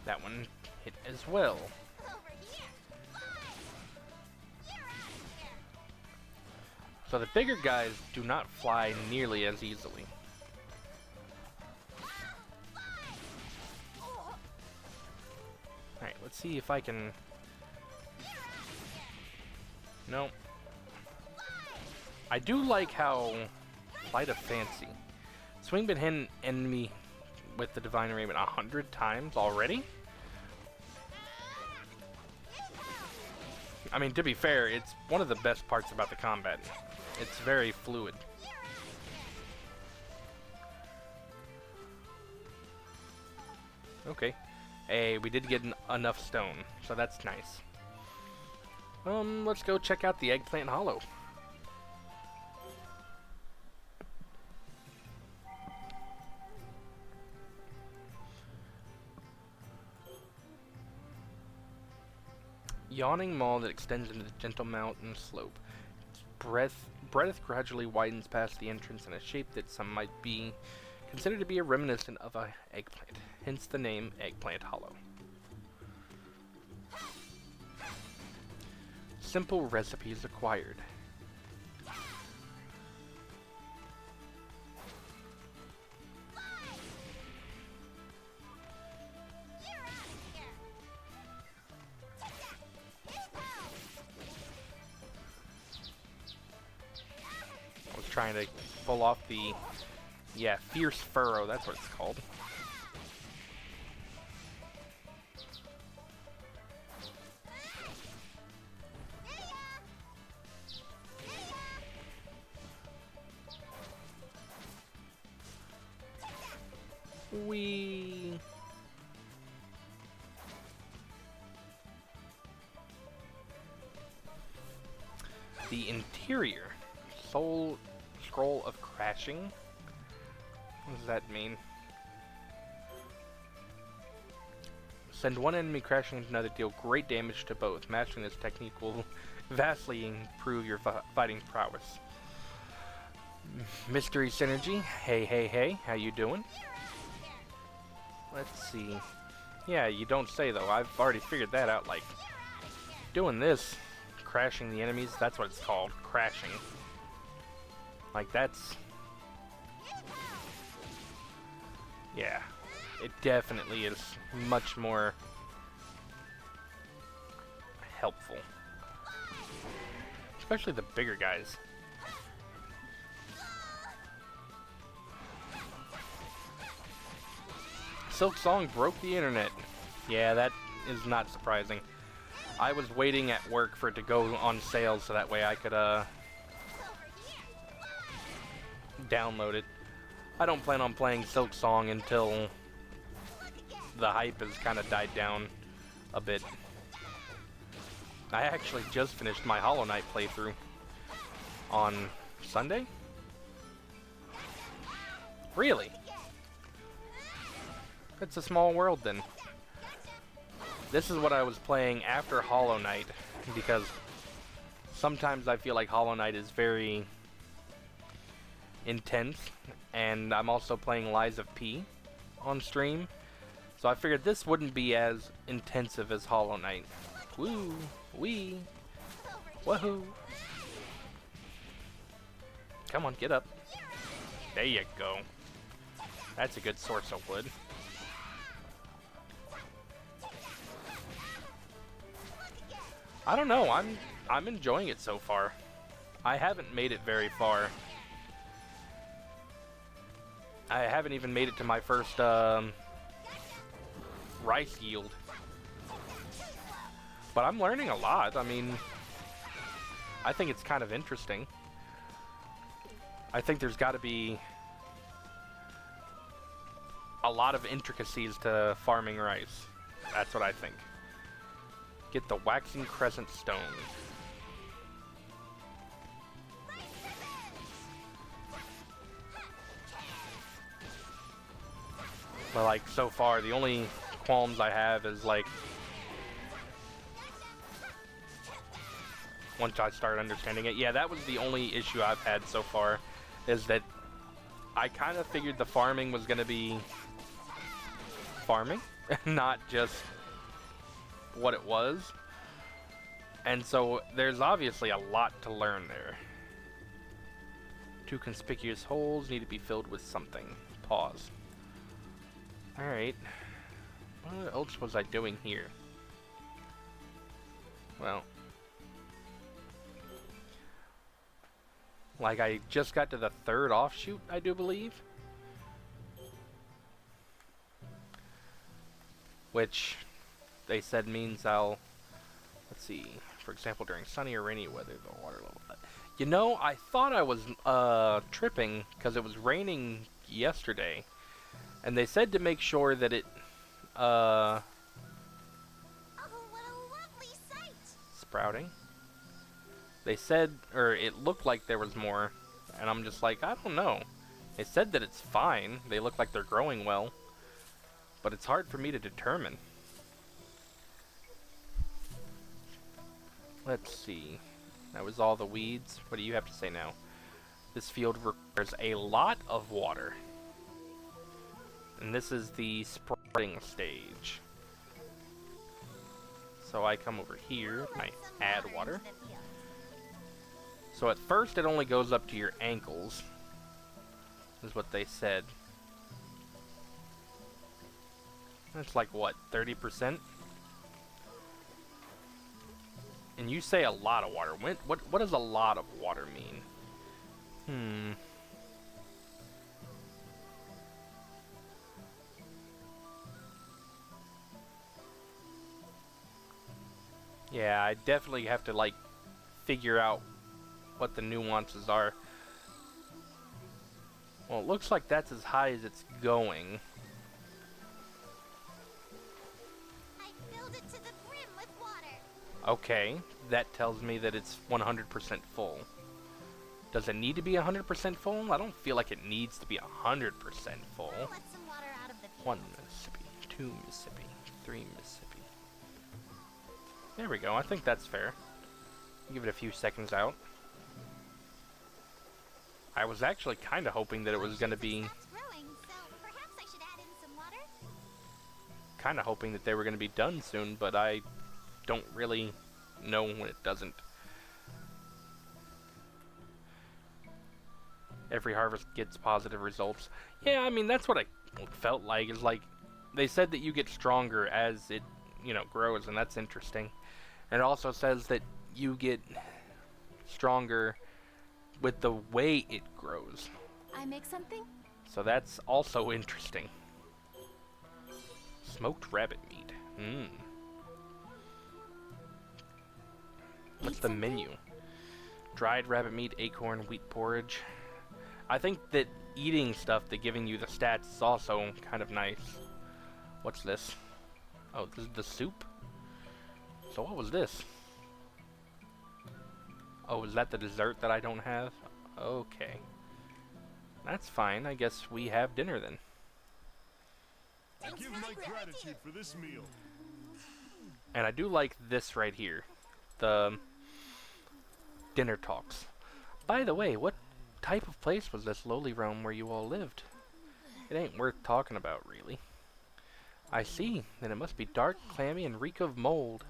Speaker 1: That one hit as well. So the bigger guys do not fly nearly as easily. Alright, let's see if I can... Nope. I do like how Flight of Fancy. Swing been hit an enemy with the Divine Raiment 100 times already? I mean, to be fair, it's one of the best parts about the combat. It's very fluid. Okay. Hey, we did get enough stone, so that's nice. Let's go check out the Eggplant Hollow. Yawning maw that extends into the gentle mountain slope. Its breadth gradually widens past the entrance in a shape that some might be considered to be a reminiscent of an eggplant, hence the name Eggplant Hollow. Simple recipes acquired. Trying to pull off the, yeah, fierce furrow, that's what it's called. Wee. The interior. Soul Scroll of Crashing. What does that mean? Send one enemy crashing into another, deal great damage to both. Mastering this technique will vastly improve your fighting prowess. Mystery Synergy. Hey, hey, hey. How you doing? Let's see. Yeah, you don't say though. I've already figured that out. Like, doing this, crashing the enemies, that's what it's called. Crashing. Like, that's... Yeah. It definitely is much more helpful. Especially the bigger guys. Silk Song broke the internet. Yeah, that is not surprising. I was waiting at work for it to go on sale so that way I could, download it. I don't plan on playing Silk Song until the hype has kind of died down a bit. I actually just finished my Hollow Knight playthrough on Sunday. Really? It's a small world then. This is what I was playing after Hollow Knight, because sometimes I feel like Hollow Knight is very intense, and I'm also playing Lies of P on stream, so I figured this wouldn't be as intensive as Hollow Knight. Woo! Wee! Woohoo! Come on, get up. There you go. That's a good source of wood. I don't know, I'm enjoying it so far. I haven't made it very far. I haven't even made it to my first rice yield. But I'm learning a lot. I mean, I think it's kind of interesting. I think there's got to be a lot of intricacies to farming rice. That's what I think. Get the waxing crescent stone. But like so far, the only qualms I have is like once I start understanding it. Yeah, that was the only issue I've had so far, is that I kind of figured the farming was going to be farming, not just what it was. And so there's obviously a lot to learn there. 2 conspicuous holes need to be filled with something. Pause. Alright. What else was I doing here? Well, like I just got to the 3rd offshoot, I do believe. Which they said means I'll, let's see, for example, during sunny or rainy weather, the water level. You know, I thought I was tripping because it was raining yesterday. And they said to make sure that it,
Speaker 3: Oh, what a lovely sight!
Speaker 1: sprouting. They said, or it looked like there was more, and I'm just like, I don't know. They said that it's fine. They look like they're growing well, but it's hard for me to determine. Let's see. That was all the weeds. What do you have to say now? This field requires a lot of water. And this is the sprouting stage. So I come over here, I add water. So at first it only goes up to your ankles, is what they said. That's like what, 30%? And you say a lot of water. What does a lot of water mean? Yeah, I definitely have to like figure out what the nuances are. Well, it looks like that's as high as it's going.
Speaker 3: I filled it to the brim with water.
Speaker 1: Okay, that tells me that it's 100% full. Does it need to be 100% full? I don't feel like it needs to be 100% full.
Speaker 3: Let some water out of the field.
Speaker 1: 1 Mississippi, 2 Mississippi, 3 Mississippi. There we go, I think that's fair. Give it a few seconds out. I was actually kind of hoping that it was going to be...
Speaker 3: Growing, so perhaps I should add in some water.
Speaker 1: Kind of hoping that they were going to be done soon, but I don't really know when it doesn't. Every harvest gets positive results. Yeah, I mean, that's what I felt like, is like, they said that you get stronger as it, you know, grows, and that's interesting. And it also says that you get stronger with the way it grows.
Speaker 4: I make something?
Speaker 1: So that's also interesting. Smoked rabbit meat. What's the menu? Dried rabbit meat, acorn, wheat porridge. I think that eating stuff, that giving you the stats, is also kind of nice. What's this? Oh, this is the soup? So what was this? Oh, is that the dessert that I don't have? Okay. That's fine. I guess we have dinner then.
Speaker 2: I give my gratitude for this meal.
Speaker 1: And I do like this right here. The dinner talks. By the way, what type of place was this lowly realm where you all lived? It ain't worth talking about, really. I see. Then it must be dark, clammy, and reek of mold.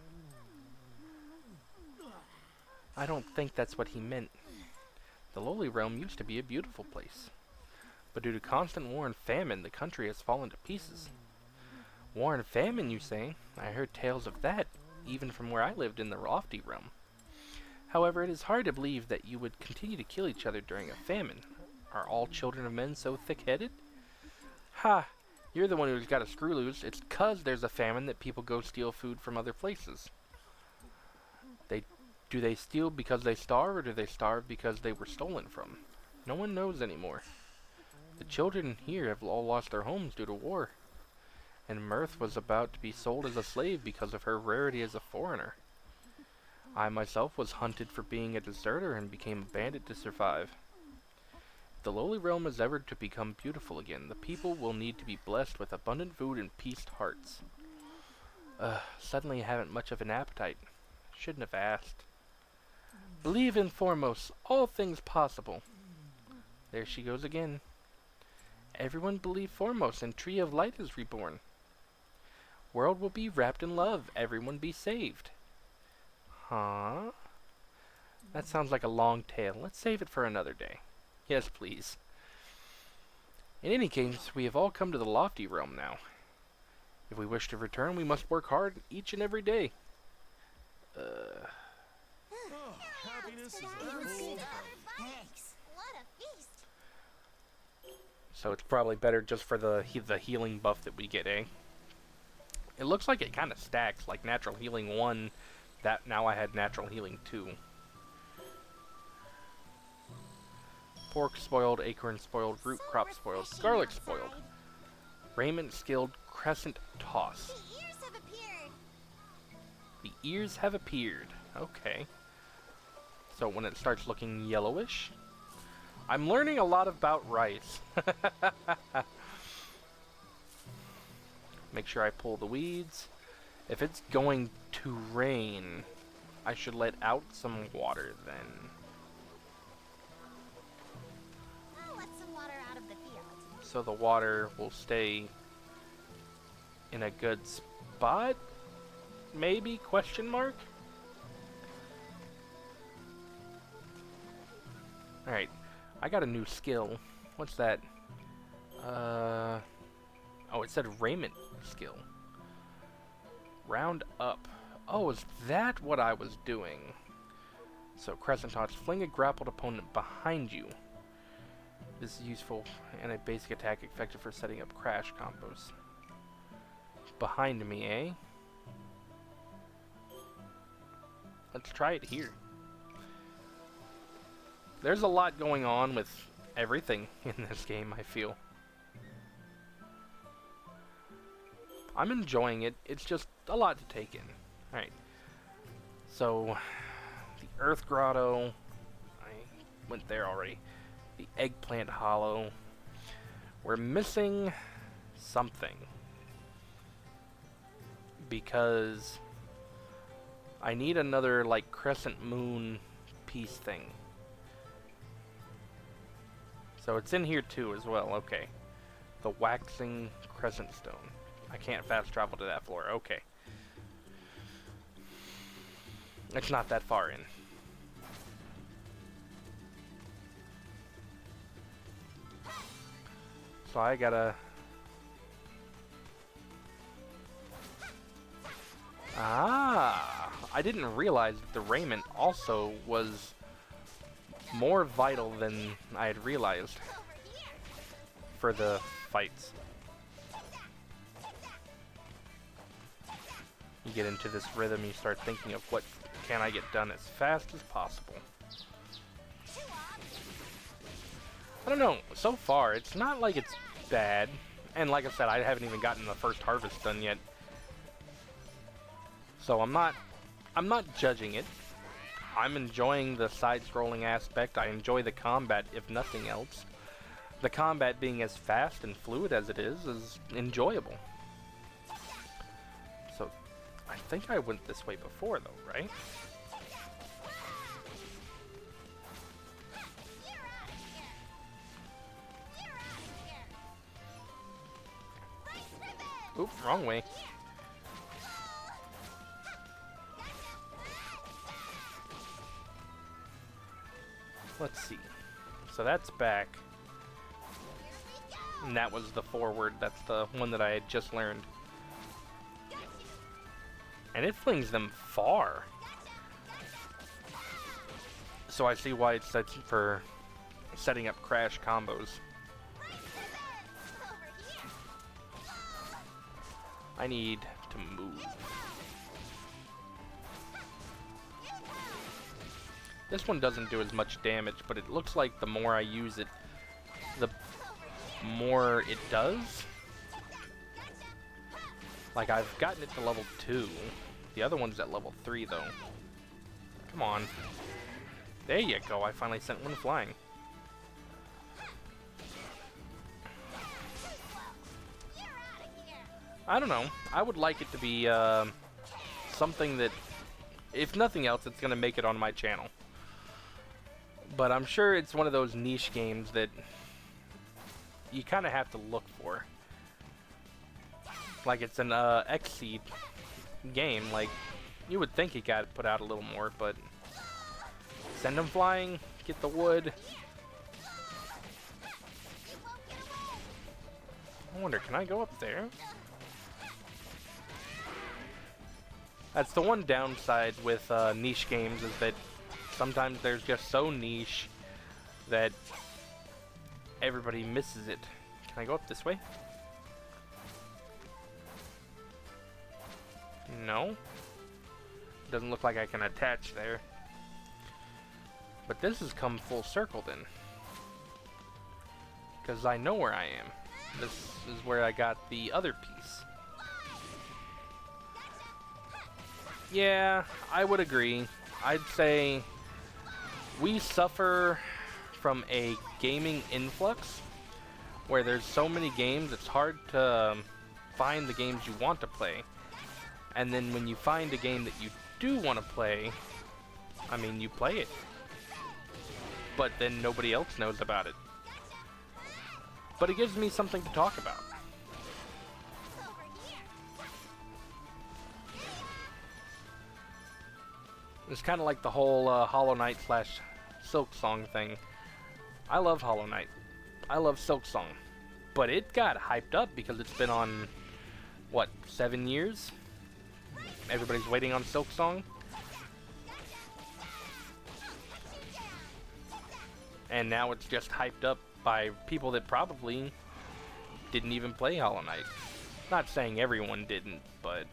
Speaker 1: I don't think that's what he meant. The lowly realm used to be a beautiful place. But due to constant war and famine, the country has fallen to pieces. War and famine, you say? I heard tales of that, even from where I lived in the lofty realm. However, it is hard to believe that you would continue to kill each other during a famine. Are all children of men so thick-headed? Ha! You're the one who's got a screw loose. It's 'cause there's a famine that people go steal food from other places. Do they steal because they starve, or do they starve because they were stolen from? No one knows anymore. The children here have all lost their homes due to war. And Mirth was about to be sold as a slave because of her rarity as a foreigner. I myself was hunted for being a deserter and became a bandit to survive. If the lowly realm is ever to become beautiful again, the people will need to be blessed with abundant food and peaced hearts. Suddenly I haven't much of an appetite. Shouldn't have asked. Believe in Foremost, all things possible. There she goes again. Everyone believe Foremost, and Tree of Light is reborn. World will be wrapped in love, everyone be saved. Huh? That sounds like a long tale. Let's save it for another day. Yes, please. In any case, we have all come to the lofty realm now. If we wish to return, we must work hard each and every day.
Speaker 2: Happiness is
Speaker 3: Thanks. What a feast.
Speaker 1: So it's probably better just for the healing buff that we get, eh? It looks like it kind of stacks, like natural healing 1, that now I had natural healing 2. Pork spoiled, acorn spoiled, root crop spoiled, garlic spoiled. Raiment skilled, crescent toss.
Speaker 3: The ears have appeared.
Speaker 1: The ears have appeared. Okay. So when it starts looking yellowish. I'm learning a lot about rice. Make sure I pull the weeds. If it's going to rain, I should let out some water then.
Speaker 3: I'll let some water out of the field.
Speaker 1: So the water will stay in a good spot? Maybe? Question mark? Alright. I got a new skill. What's that? Oh, it said raiment skill. Round up. Oh, is that what I was doing? So, crescent toss. Fling a grappled opponent behind you. This is useful and a basic attack effective for setting up crash combos. Behind me, eh? Let's try it here. There's a lot going on with everything in this game, I feel. I'm enjoying it. It's just a lot to take in. Alright. So, the Earth Grotto. I went there already. The Eggplant Hollow. We're missing something. Because I need another, like, crescent moon piece thing. So it's in here too as well. Okay. The Waxing Crescent Stone. I can't fast travel to that floor. Okay. It's not that far in. So I gotta... Ah! I didn't realize that the raiment also was more vital than I had realized for the fights. You get into this rhythm, you start thinking of what can I get done as fast as possible. I don't know, so far it's not like it's bad, and like I said, I haven't even gotten the first harvest done yet. So I'm not judging it. I'm enjoying the side-scrolling aspect. I enjoy the combat, if nothing else. The combat being as fast and fluid as it is enjoyable. So, I think I went this way before, though, right? Oop, wrong way. Let's see. So that's back. And that was the forward. That's the one that I had just learned. And it flings them far. So I see why it's set for setting up crash combos. I need to move. This one doesn't do as much damage, but it looks like the more I use it, the more it does. Like, I've gotten it to level 2. The other one's at level 3, though. Come on. There you go, I finally sent one flying. I don't know. I would like it to be something that, if nothing else, it's going to make it on my channel. But I'm sure it's one of those niche games that you kind of have to look for. Like, it's an X-Seed game. Like, you would think it got put out a little more, but send them flying, get the wood. I wonder, can I go up there? That's the one downside with niche games, is that sometimes they're just so niche that everybody misses it. Can I go up this way? No. Doesn't look like I can attach there. But this has come full circle then. Because I know where I am. This is where I got the other piece. Yeah, I would agree. I'd say we suffer from a gaming influx where there's so many games, it's hard to find the games you want to play. And then when you find a game that you do want to play, I mean, you play it. But then nobody else knows about it. But it gives me something to talk about. It's kind of like the whole Hollow Knight / Silk Song thing. I love Hollow Knight. I love Silk Song. But it got hyped up because it's been on, what, 7 years? Everybody's waiting on Silk Song. And now it's just hyped up by people that probably didn't even play Hollow Knight. Not saying everyone didn't, but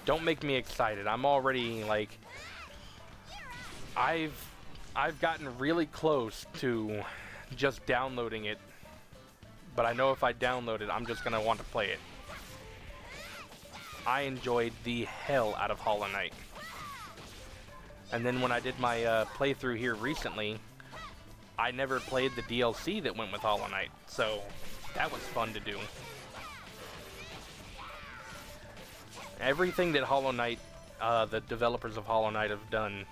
Speaker 1: don't make me excited. I'm already, like, I've gotten really close to just downloading it, but I know if I download it, I'm just gonna want to play it. I enjoyed the hell out of Hollow Knight. And then when I did my playthrough here recently, I never played the DLC that went with Hollow Knight, so that was fun to do. Everything that Hollow Knight, the developers of Hollow Knight have done,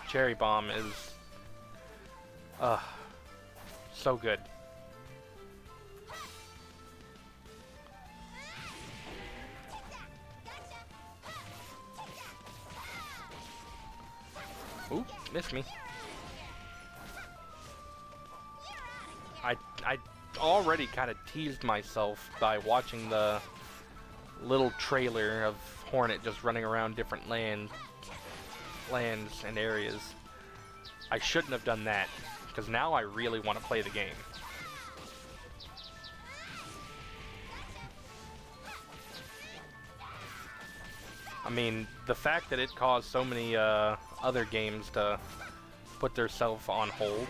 Speaker 1: Cherry Bomb, is so good. Ooh, missed me. I already kind of teased myself by watching the little trailer of Hornet just running around different lands and areas. I shouldn't have done that, because now I really want to play the game. I mean, the fact that it caused so many other games to put themselves on hold,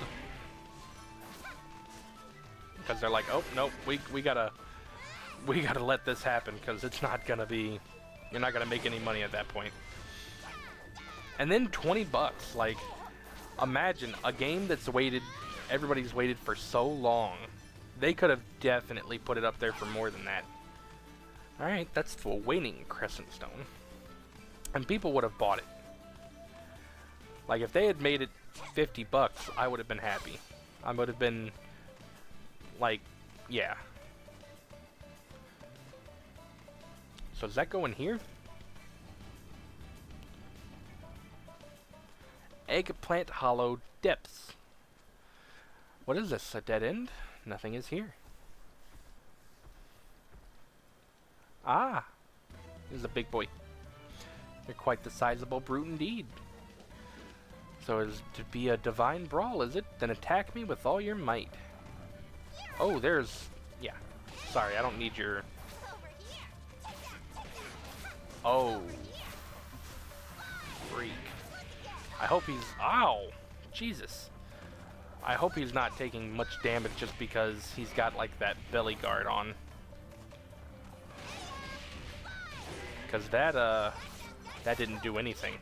Speaker 1: because they're like, oh nope, we gotta let this happen, because it's not gonna be, you're not gonna make any money at that point. And then $20, like, imagine a game that's waited, everybody's waited for so long. They could have definitely put it up there for more than that. Alright, that's the waning Crescent Stone. And people would have bought it. Like, if they had made it $50, I would have been happy. I would have been, like, yeah. So does that go in here? Eggplant Hollow Depths. What is this? A dead end? Nothing is here. Ah! This is a big boy. You're quite the sizable brute indeed. So it is to be a divine brawl, is it? Then attack me with all your might. Oh, there's... yeah. Sorry, I don't need your...
Speaker 3: Over here. Take that, take that.
Speaker 1: Oh,
Speaker 3: Over here.
Speaker 1: freak.
Speaker 3: Look again.
Speaker 1: I hope he's... Ow! Jesus. I hope he's not taking much damage just because he's got, like, that belly guard on. Because that didn't do anything.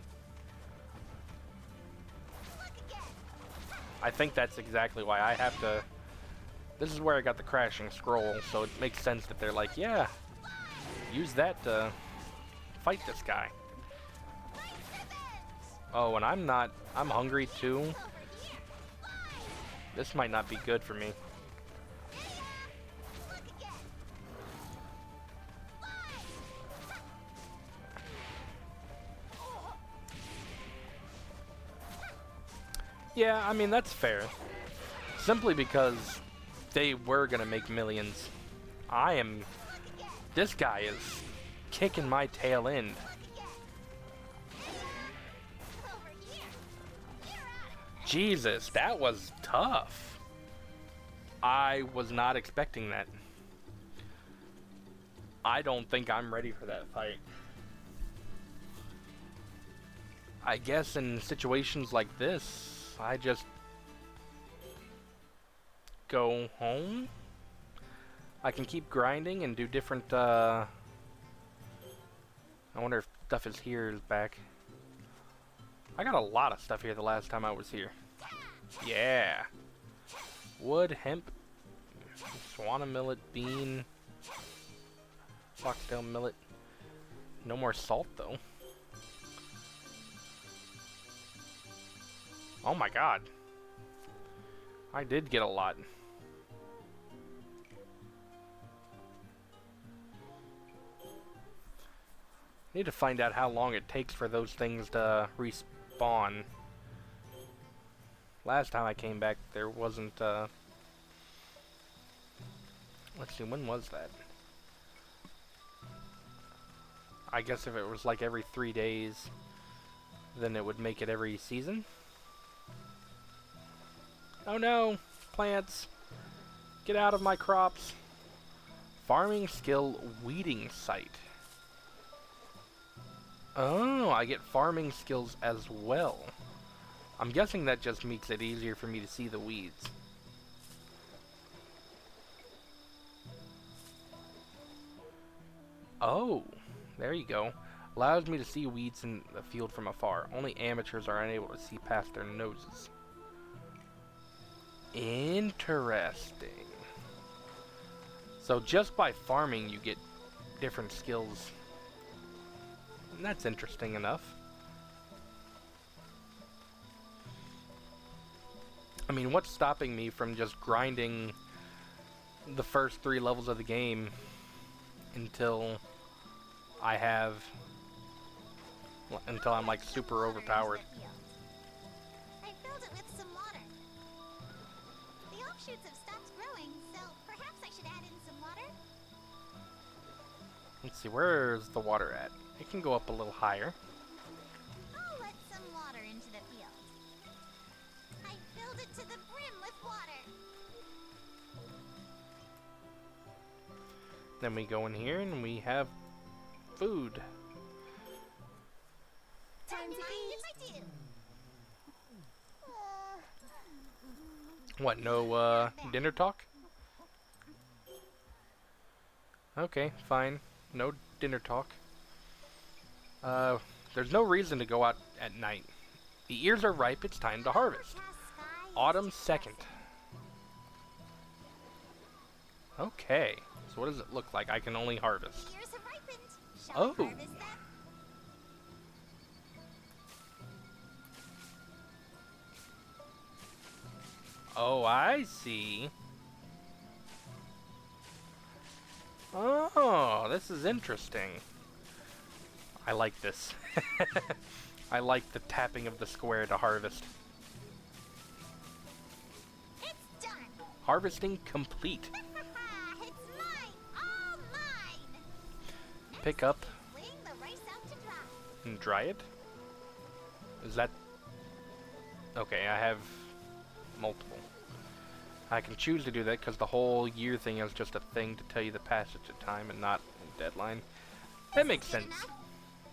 Speaker 1: I think that's exactly why I have to... This is where I got the crashing scroll, so it makes sense that they're like, yeah, use that to fight this guy. Oh, and I'm hungry too. This might not be good for me. Yeah, I mean, that's fair. Simply because they were gonna make millions. This guy is kicking my tail end. Jesus, that was tough. I was not expecting that. I don't think I'm ready for that fight. I guess in situations like this, I just go home. I can keep grinding and do different, I wonder if stuff is here is back. I got a lot of stuff here the last time I was here. Yeah. Wood, hemp, swana millet, bean, foxtail millet. No more salt, though. Oh my god. I did get a lot. Need to find out how long it takes for those things to respawn. Last time I came back, there wasn't, let's see, when was that? I guess if it was like every 3 days, then it would make it every season. Oh no! Plants! Get out of my crops! Farming skill weeding site. Oh, I get farming skills as well. I'm guessing that just makes it easier for me to see the weeds. Oh, there you go. Allows me to see weeds in the field from afar. Only amateurs are unable to see past their noses. Interesting. So just by farming you get different skills. And that's interesting enough. I mean, what's stopping me from just grinding the first 3 levels of the game until I have... until I'm like super overpowered?
Speaker 3: I filled it with some water. The offshoots have stopped growing, so perhaps I should add in some water.
Speaker 1: Let's see, where's the water at? It can go up a little higher.
Speaker 3: I'll let some water into the field. I filled it to the brim with water.
Speaker 1: Then we go in here and we have food.
Speaker 3: Time to eat.
Speaker 1: What, no dinner talk? Okay, fine. No dinner talk. There's no reason to go out at night. The ears are ripe, it's time to harvest. Autumn 2nd. Okay, so what does it look like? I can only harvest.
Speaker 3: The ears have ripened. Shall we harvest them?
Speaker 1: Oh, I see. Oh, this is interesting. I like this. I like the tapping of the square to harvest.
Speaker 3: It's done.
Speaker 1: Harvesting complete.
Speaker 3: It's mine, all mine.
Speaker 1: Pick up
Speaker 3: Laying the rice out to dry.
Speaker 1: and dry it. Is that... Okay, I have multiple. I can choose to do that because the whole year thing is just a thing to tell you the passage of time and not a deadline. That makes sense,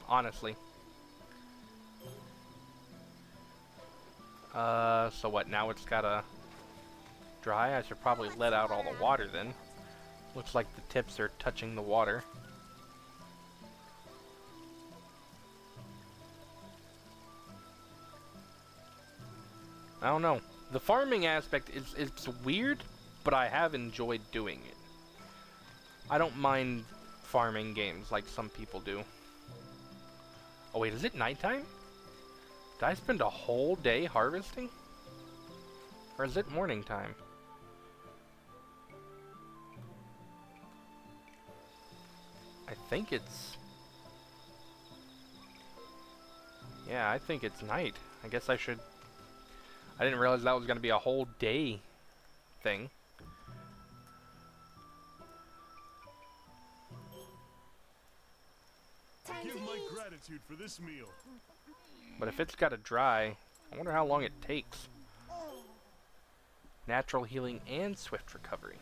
Speaker 1: honestly. So what, now it's gotta dry? I should probably let out all the water then. Looks like the tips are touching the water. I don't know. The farming aspect is it's weird, but I have enjoyed doing it. I don't mind farming games like some people do. Oh wait, is it nighttime? Did I spend a whole day harvesting? Or is it morning time? I think it's... Yeah, I think it's night. I guess I should... I didn't realize that was going to be a whole day thing.
Speaker 2: Give my gratitude for this meal.
Speaker 1: But if it's got to dry, I wonder how long it takes. Natural healing and swift recovery.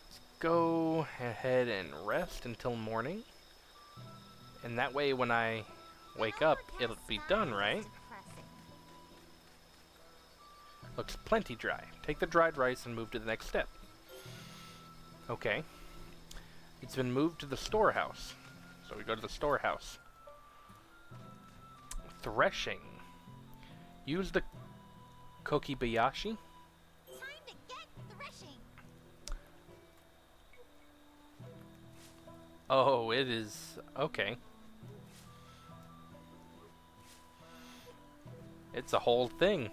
Speaker 1: Let's go ahead and rest until morning. And that way when I wake up, it'll be done, right? Looks plenty dry. Take the dried rice and move to the next step. Okay. It's been moved to the storehouse. So we go to the storehouse. Threshing. Use the kokibayashi.
Speaker 3: Time to get threshing.
Speaker 1: Oh, it is... Okay. It's a whole thing.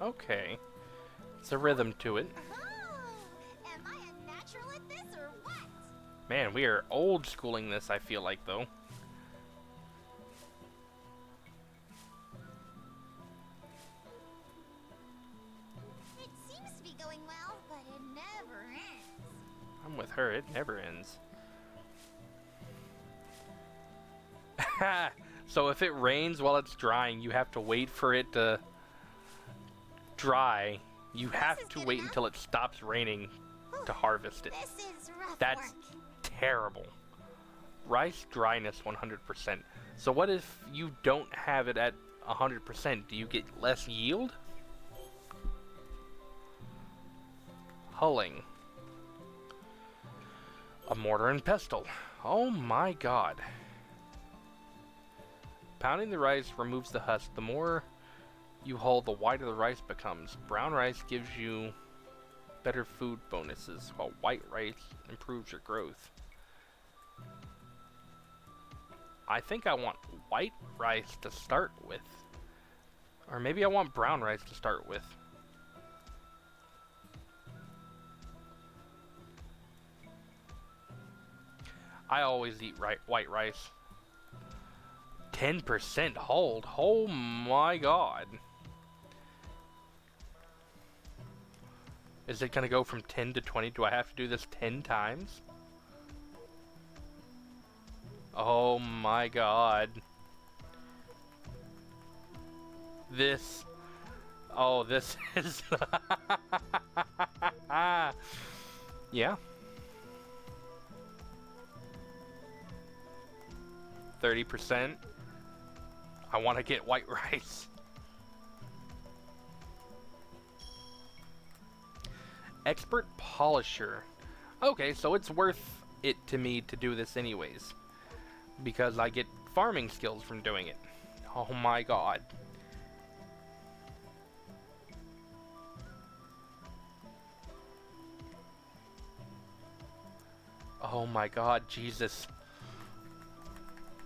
Speaker 1: Okay. It's a rhythm to it.
Speaker 3: Oh, am I a natural at this or what?
Speaker 1: Man, we are old schooling this, I feel like, though.
Speaker 3: It seems to be going well, but it never ends.
Speaker 1: I'm with her, it never ends. So if it rains while it's drying, you have to wait for it to dry. You have to wait until it stops raining to harvest it.
Speaker 3: This is rough
Speaker 1: That's
Speaker 3: work.
Speaker 1: terrible. Rice dryness 100%. So what if you don't have it at 100%? Do you get less yield? Hulling. A mortar and pestle. Oh my god. Pounding the rice removes the husk. The more you hull, the whiter the rice becomes. Brown rice gives you better food bonuses, while white rice improves your growth. I think I want white rice to start with. Or maybe I want brown rice to start with. I always eat white rice. 10% hold. Oh my god. Is it going to go from 10 to 20? Do I have to do this 10 times? Oh my god. This... Oh, this is... Yeah. 30%. I want to get white rice. Expert polisher. Okay, so it's worth it to me to do this anyways, because I get farming skills from doing it. Oh my god. Oh my god, Jesus.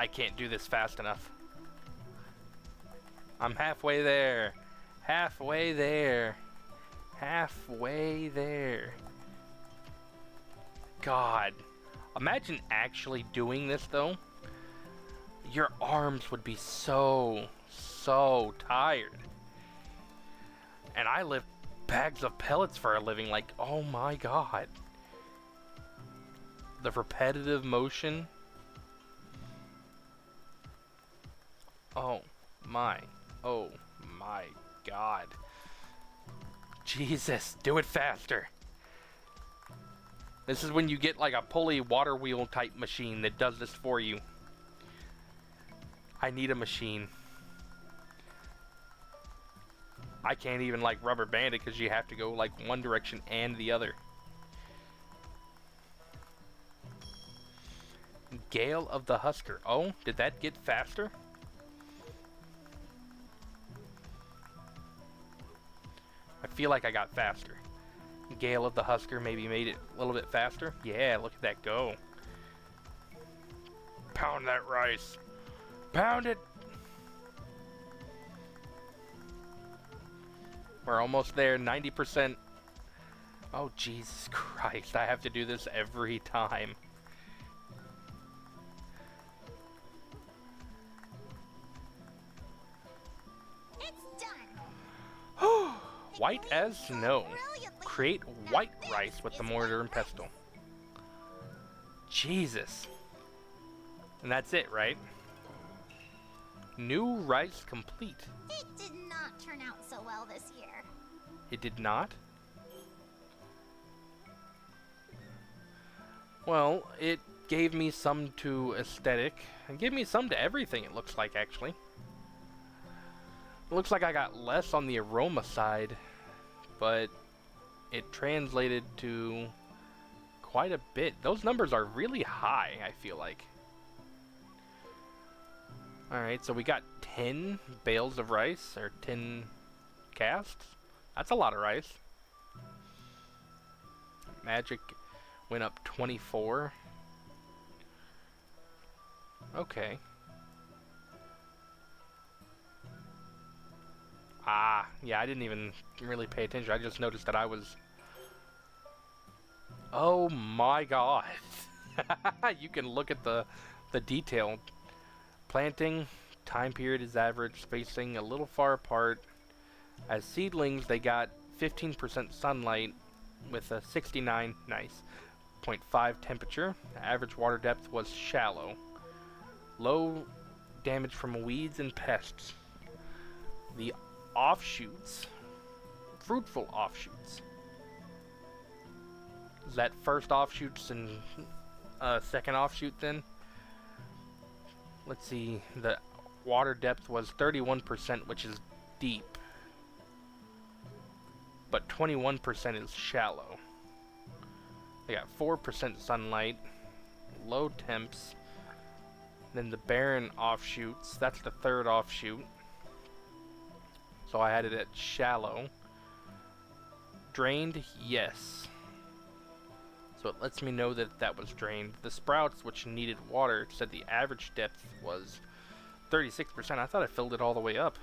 Speaker 1: I can't do this fast enough. I'm halfway there. Halfway there. Halfway there. God. Imagine actually doing this, though. Your arms would be so tired. And I lift bags of pellets for a living. Like, oh my god. The repetitive motion. Oh my. Oh my god. Jesus, do it faster. This is when you get like a pulley water wheel type machine that does this for you. I need a machine. I can't even like rubber band it because you have to go like one direction and the other. Gale of the Husker. Oh, did that get faster? I feel like I got faster. Gale of the Husker maybe made it a little bit faster. Yeah, look at that go. Pound that rice. Pound it. We're almost there, 90%. Oh, Jesus Christ. I have to do this every time.
Speaker 3: It's done.
Speaker 1: White as snow. Create white rice with the mortar and pestle. Jesus. And that's it, right? New rice complete.
Speaker 3: It did not turn out so well this year.
Speaker 1: It did not? Well, it gave me some to aesthetic. It gave me some to everything, it looks like, actually. It looks like I got less on the aroma side, but it translated to quite a bit. Those numbers are really high, I feel like. Alright, so we got 10 bales of rice, or 10 casks. That's a lot of rice. Magic went up 24. Okay. Ah, yeah, I didn't even really pay attention. I just noticed that I was... Oh my god. You can look at the detail. Planting, time period is average, spacing a little far apart. As seedlings, they got 15% sunlight with a 69, nice, 0.5 temperature. Average water depth was shallow. Low damage from weeds and pests. The offshoots, fruitful offshoots. Is that first offshoots and second offshoot then? Let's see, the water depth was 31%, which is deep. But 21% is shallow. They got 4% sunlight, low temps. Then the barren offshoots, that's the third offshoot. So I had it at shallow. Drained, yes. So it lets me know that that was drained. The sprouts, which needed water, said the average depth was 36%. I thought I filled it all the way up.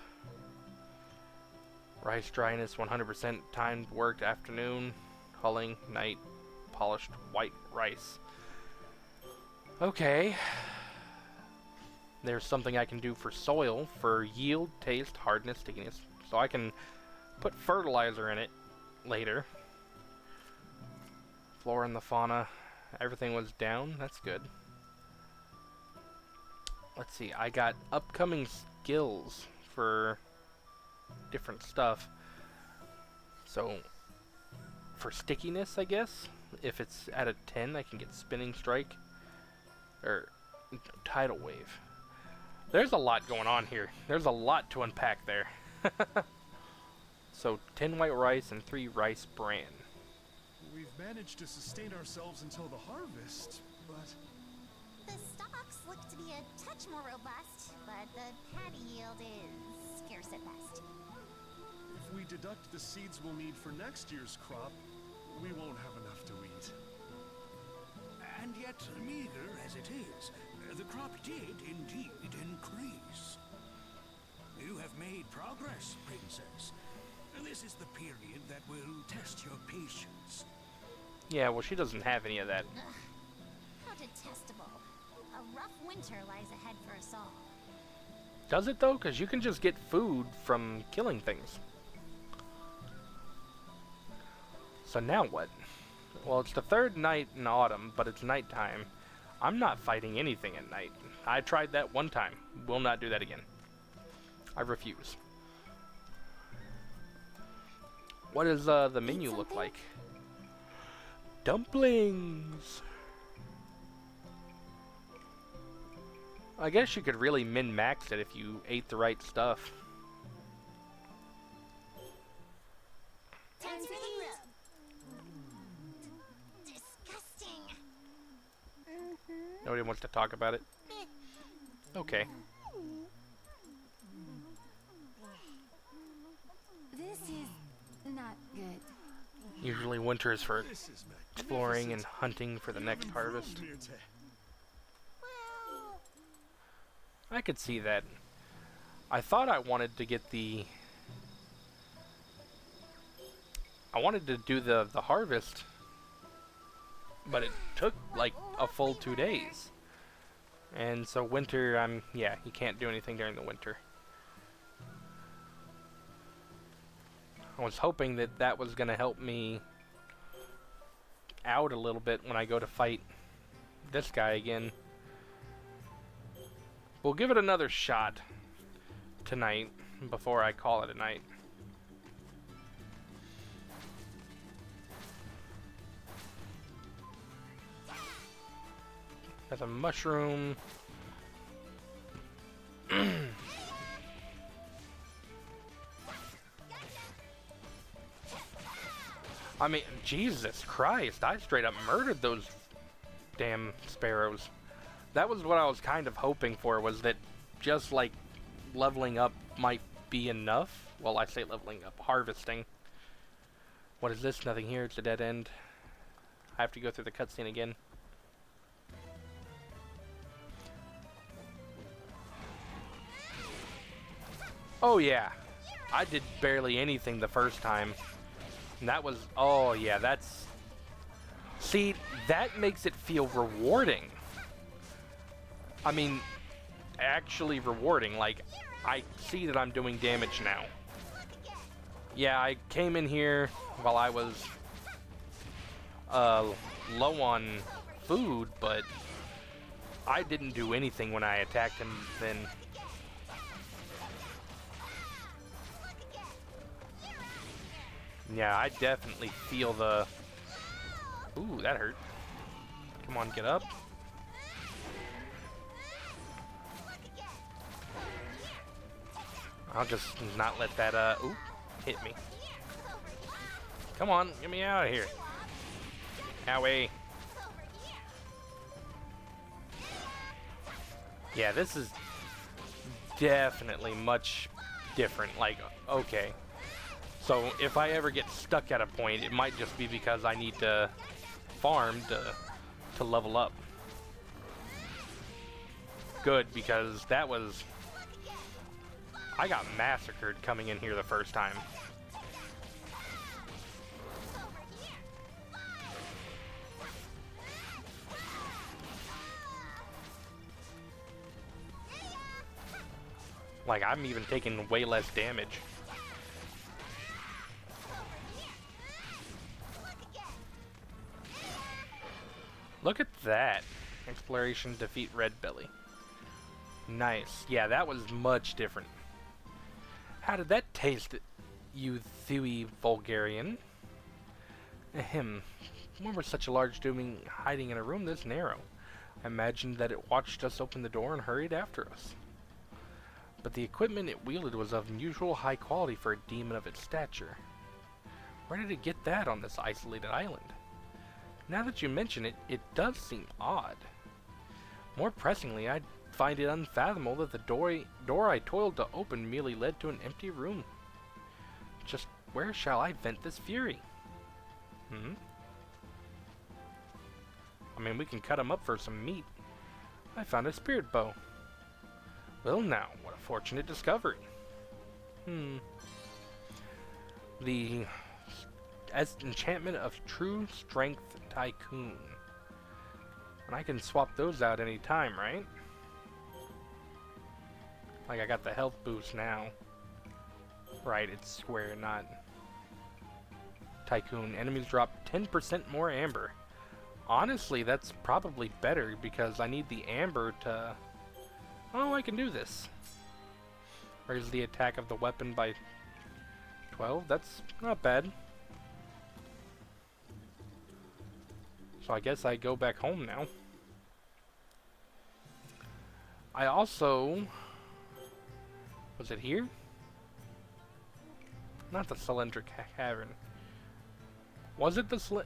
Speaker 1: Rice dryness, 100%. Timed worked afternoon. Hulling, night. Polished white rice. Okay. There's something I can do for soil, for yield, taste, hardness, stickiness. So I can put fertilizer in it later. Flora and the fauna, everything was down. That's good. Let's see, I got upcoming skills for different stuff. So, for stickiness, I guess, if it's at a 10, I can get spinning strike. Or tidal wave. There's a lot going on here. There's a lot to unpack there. So, 10 white rice and 3 rice bran.
Speaker 4: We've managed to sustain ourselves until the harvest, but...
Speaker 3: The stalks look to be a touch more robust, but the patty yield is scarce at best.
Speaker 4: if we deduct the seeds we'll need for next year's crop, we won't have enough to eat.
Speaker 2: And yet, meager as it is, the crop did indeed increase. You have made progress, Princess. This is the period that will test your patience.
Speaker 1: Yeah, well, she doesn't have any of that.
Speaker 3: Ugh, how detestable. A rough winter lies ahead for us all.
Speaker 1: Does it, though? Because you can just get food from killing things. So now what? Well, it's the third night in autumn, but it's nighttime. I'm not fighting anything at night. I tried that one time. Will not do that again. I refuse. What does the menu look like? Dumplings! I guess you could really min-max it if you ate the right stuff.
Speaker 3: Time to eat. Disgusting.
Speaker 1: Nobody wants to talk about it? Okay.
Speaker 5: This is not good.
Speaker 1: Usually winter is for
Speaker 4: This is
Speaker 1: exploring and
Speaker 4: magnificent.
Speaker 1: hunting for the next harvest.
Speaker 4: Improved, Mirte.
Speaker 3: Well,
Speaker 1: I could see that. I thought I wanted to get the... I wanted to do the harvest, but it took like a full 2 days. And so winter, yeah, you can't do anything during the winter. I was hoping that that was going to help me out a little bit when I go to fight this guy again. We'll give it another shot tonight before I call it a night. There's a mushroom. I mean, Jesus Christ, I straight up murdered those damn sparrows. That was what I was kind of hoping for, was that just like leveling up might be enough. Well, I say leveling up, harvesting. What is this? Nothing here, it's a dead end. I have to go through the cutscene again. Oh yeah, I did barely anything the first time. And that was, oh yeah, that's... See, that makes it feel rewarding. I mean, actually rewarding. Like, I see that I'm doing damage now. Yeah, I came in here while I was low on food, but I didn't do anything when I attacked him then. Yeah, I definitely feel the... Ooh, that hurt. Come on, get up. I'll just not let that, ooh, hit me. Come on, get me out of here. Owie. Yeah, this is definitely much different. Like, okay. So if I ever get stuck at a point, it might just be because I need to farm to level up. Good, because that was... I got massacred coming in here the first time. Like, I'm even taking way less damage. Look at that. Exploration, defeat red belly. Nice. Yeah, that was much different. How did that taste, you thewy vulgarian? Ahem. When was such a large doing hiding in a room this narrow? I imagined that it watched us open the door and hurried after us. But the equipment it wielded was of unusual high quality for a demon of its stature. Where did it get that on this isolated island? Now that you mention it, it does seem odd. More pressingly, I find it unfathomable that the door I toiled to open merely led to an empty room. Just where shall I vent this fury? I mean, we can cut him up for some meat. I found a spirit bow. Well now, what a fortunate discovery. The enchantment of true strength tycoon. And I can swap those out any time, right? Like, I got the health boost now. Right, it's square, not tycoon. Enemies drop 10% more amber. Honestly, that's probably better because I need the amber to... Oh, I can do this. Raise the attack of the weapon by 12. That's not bad. So I guess I go back home now. I also... Was it here? Not the Cylindric Cavern. Was it the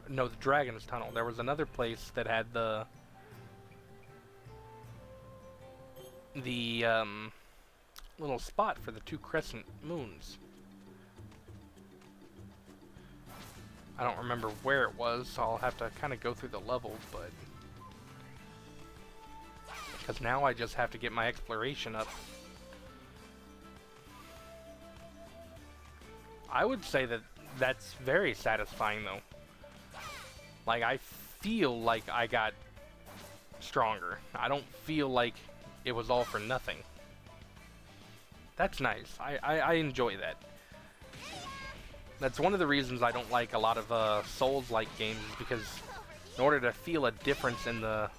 Speaker 1: no, the Dragon's Tunnel. There was another place that had the little spot for the 2 crescent moons. I don't remember where it was, so I'll have to kind of go through the level, but... Because now I just have to get my exploration up. I would say that that's very satisfying, though. Like, I feel like I got stronger. I don't feel like it was all for nothing. That's nice. I enjoy that. That's one of the reasons I don't like a lot of Souls-like games, is because in order to feel a difference in the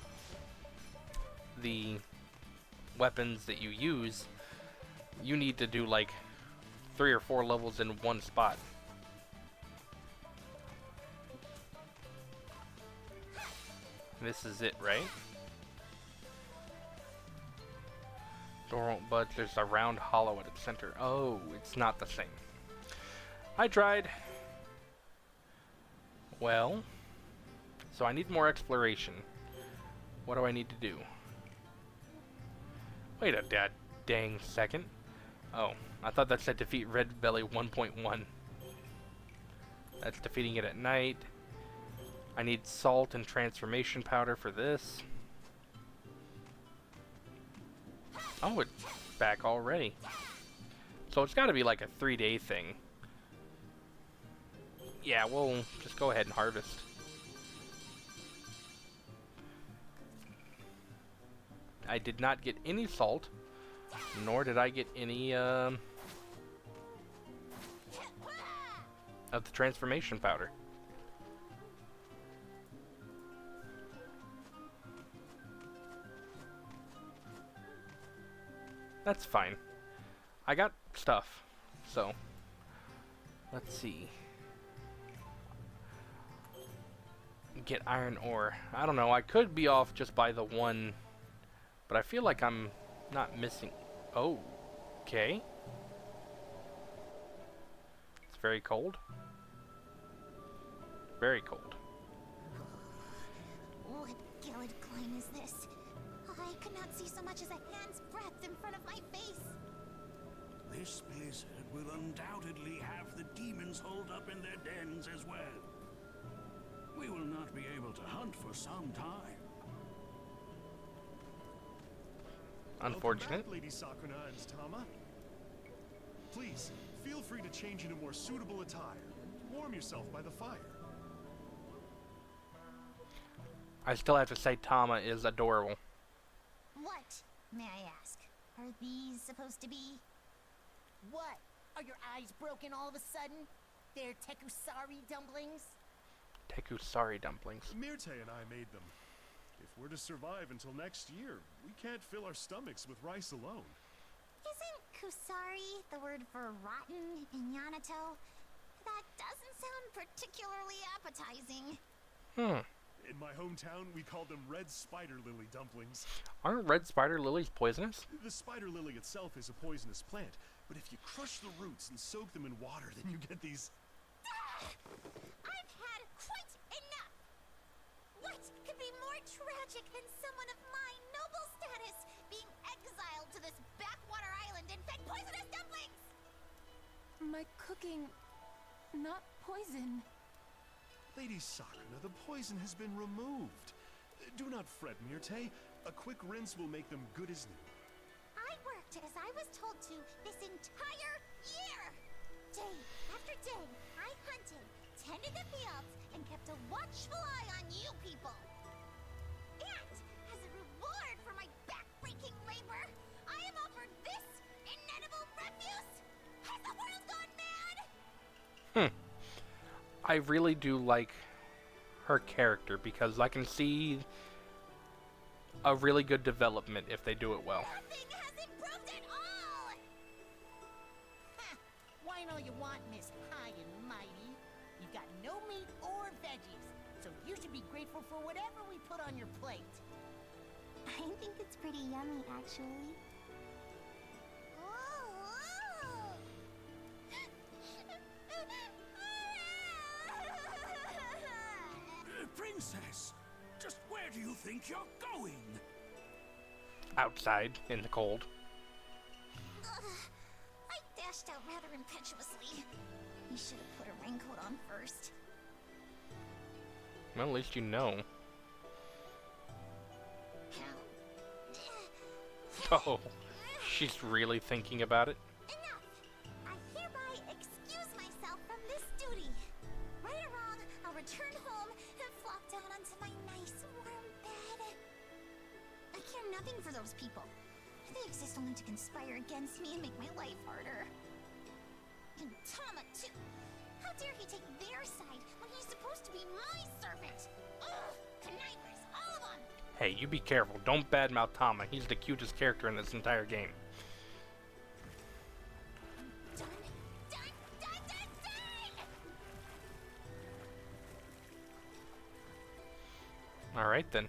Speaker 1: weapons that you use, you need to do like 3 or 4 levels in one spot. This is it, right? Door won't budge. There's a round hollow at its center. Oh, it's not the same. I tried. Well, so I need more exploration. What do I need to do? Wait a dang second. Oh, I thought that said defeat Red Belly 1.1. That's defeating it at night. I need salt and transformation powder for this. Oh, it's back already. So it's got to be like a 3-day thing. Yeah, we'll just go ahead and harvest. I did not get any salt, nor did I get any of the transformation powder. That's fine. I got stuff, so let's see. Get iron ore. I don't know, I could be off just by the one, but I feel like I'm not missing. Oh, okay. It's very cold. Very cold.
Speaker 3: What gilded coin is this? I could not see so much as a hand's breadth in front of my face.
Speaker 2: This blizzard will undoubtedly have the demons holed up in their dens as well. We will not be able to hunt for some time.
Speaker 1: Unfortunate.
Speaker 4: Welcome back, Lady Sakuna and Tama. Please, feel free to change into more suitable attire and warm yourself by the fire.
Speaker 1: I still have to say Tama is adorable.
Speaker 3: What, may I ask? Are these supposed to be?
Speaker 6: What? Are your eyes broken all of a sudden? They're tekusari dumplings?
Speaker 1: Tekusari dumplings.
Speaker 4: Myrte and I made them. If we're to survive until next year, we can't fill our stomachs with rice alone.
Speaker 3: Isn't kusari the word for rotten in Yamato? That doesn't sound particularly appetizing.
Speaker 4: In my hometown, we called them red spider lily dumplings.
Speaker 1: Aren't red spider lilies poisonous?
Speaker 4: The spider lily itself is a poisonous plant, but if you crush the roots and soak them in water, then you get these...
Speaker 3: I've had quite enough! What could be more tragic than someone of my noble status being exiled to this backwater island and fed poisonous dumplings?
Speaker 5: My cooking, not poison.
Speaker 4: Lady Sakuna, the poison has been removed. Do not fret, Myrte. A quick rinse will make them good as new.
Speaker 3: I worked as I was told to this entire year! Day after day, I hunted, tended the fields, and kept a watchful eye on you people. And, as a reward for my back-breaking labor, I am offered this inedible refuse! Has the world gone mad?
Speaker 1: I really do like her character because I can see a really good development if they do it well.
Speaker 3: Nothing has improved at all!
Speaker 6: all you want, Miss High and Mighty. You've got no meat or veggies, so you should be grateful for whatever we put on your plate.
Speaker 3: I think it's pretty yummy, actually.
Speaker 2: Princess, just where do you think you're going?
Speaker 1: Outside in the cold.
Speaker 3: I dashed out rather impetuously. You should have put a raincoat on first.
Speaker 1: Well, at least you know. Oh, she's really thinking about it.
Speaker 3: Enough! I hereby excuse myself from this duty. Right or wrong, I'll return home and flop down onto my nice warm bed. I care nothing for those people. They exist only to conspire against me and make my life harder. And Tama, too. How dare he take their side when he's supposed to be my servant? Ugh! Connivers, all of them!
Speaker 1: Hey, you be careful. Don't badmouth Tama. He's the cutest character in this entire game.
Speaker 3: Done, done, done, done, done!
Speaker 1: Alright then.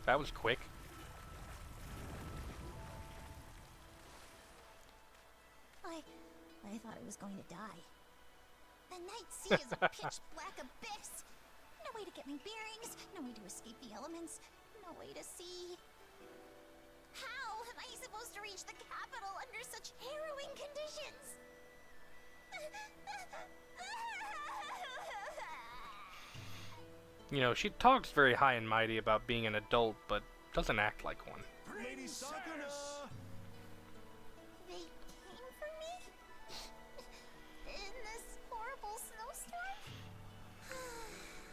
Speaker 1: That was quick.
Speaker 3: I thought I was going to die. The night sea is a pitch black abyss. No way to get my bearings, no way to escape the elements, no way to see. How am I supposed to reach the capital under such harrowing conditions?
Speaker 1: You know, she talks very high and mighty about being an adult, but doesn't act like one.
Speaker 4: Lady Sakuna!
Speaker 3: They came for me? In this horrible snowstorm?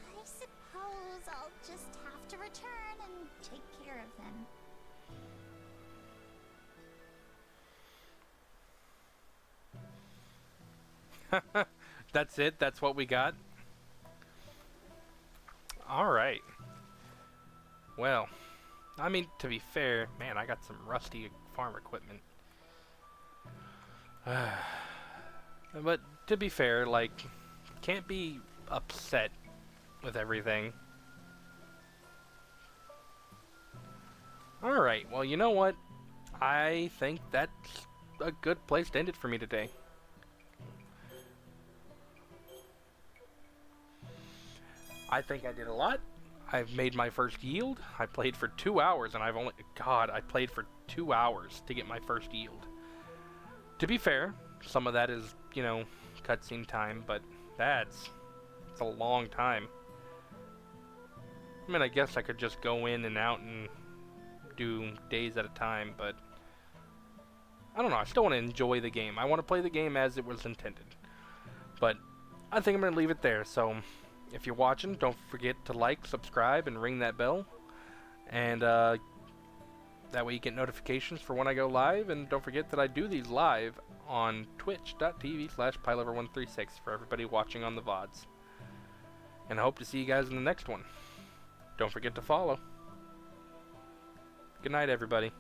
Speaker 3: I suppose I'll just have to return and take care of them.
Speaker 1: That's it? That's what we got? Alright. Well, I mean, to be fair, man, I got some rusty farm equipment. But to be fair, like, can't be upset with everything. Alright, well, you know what? I think that's a good place to end it for me today. I think I did a lot. I've made my first yield. I played for 2 hours and I've only... God, I played for 2 hours to get my first yield. To be fair, some of that is, you know, cutscene time, but it's a long time. I mean, I guess I could just go in and out and do days at a time, but I don't know. I still want to enjoy the game. I want to play the game as it was intended. But I think I'm going to leave it there, so... If you're watching, don't forget to like, subscribe, and ring that bell. And that way you get notifications for when I go live. And don't forget that I do these live on twitch.tv/PyLover136 for everybody watching on the VODs. And I hope to see you guys in the next one. Don't forget to follow. Good night, everybody.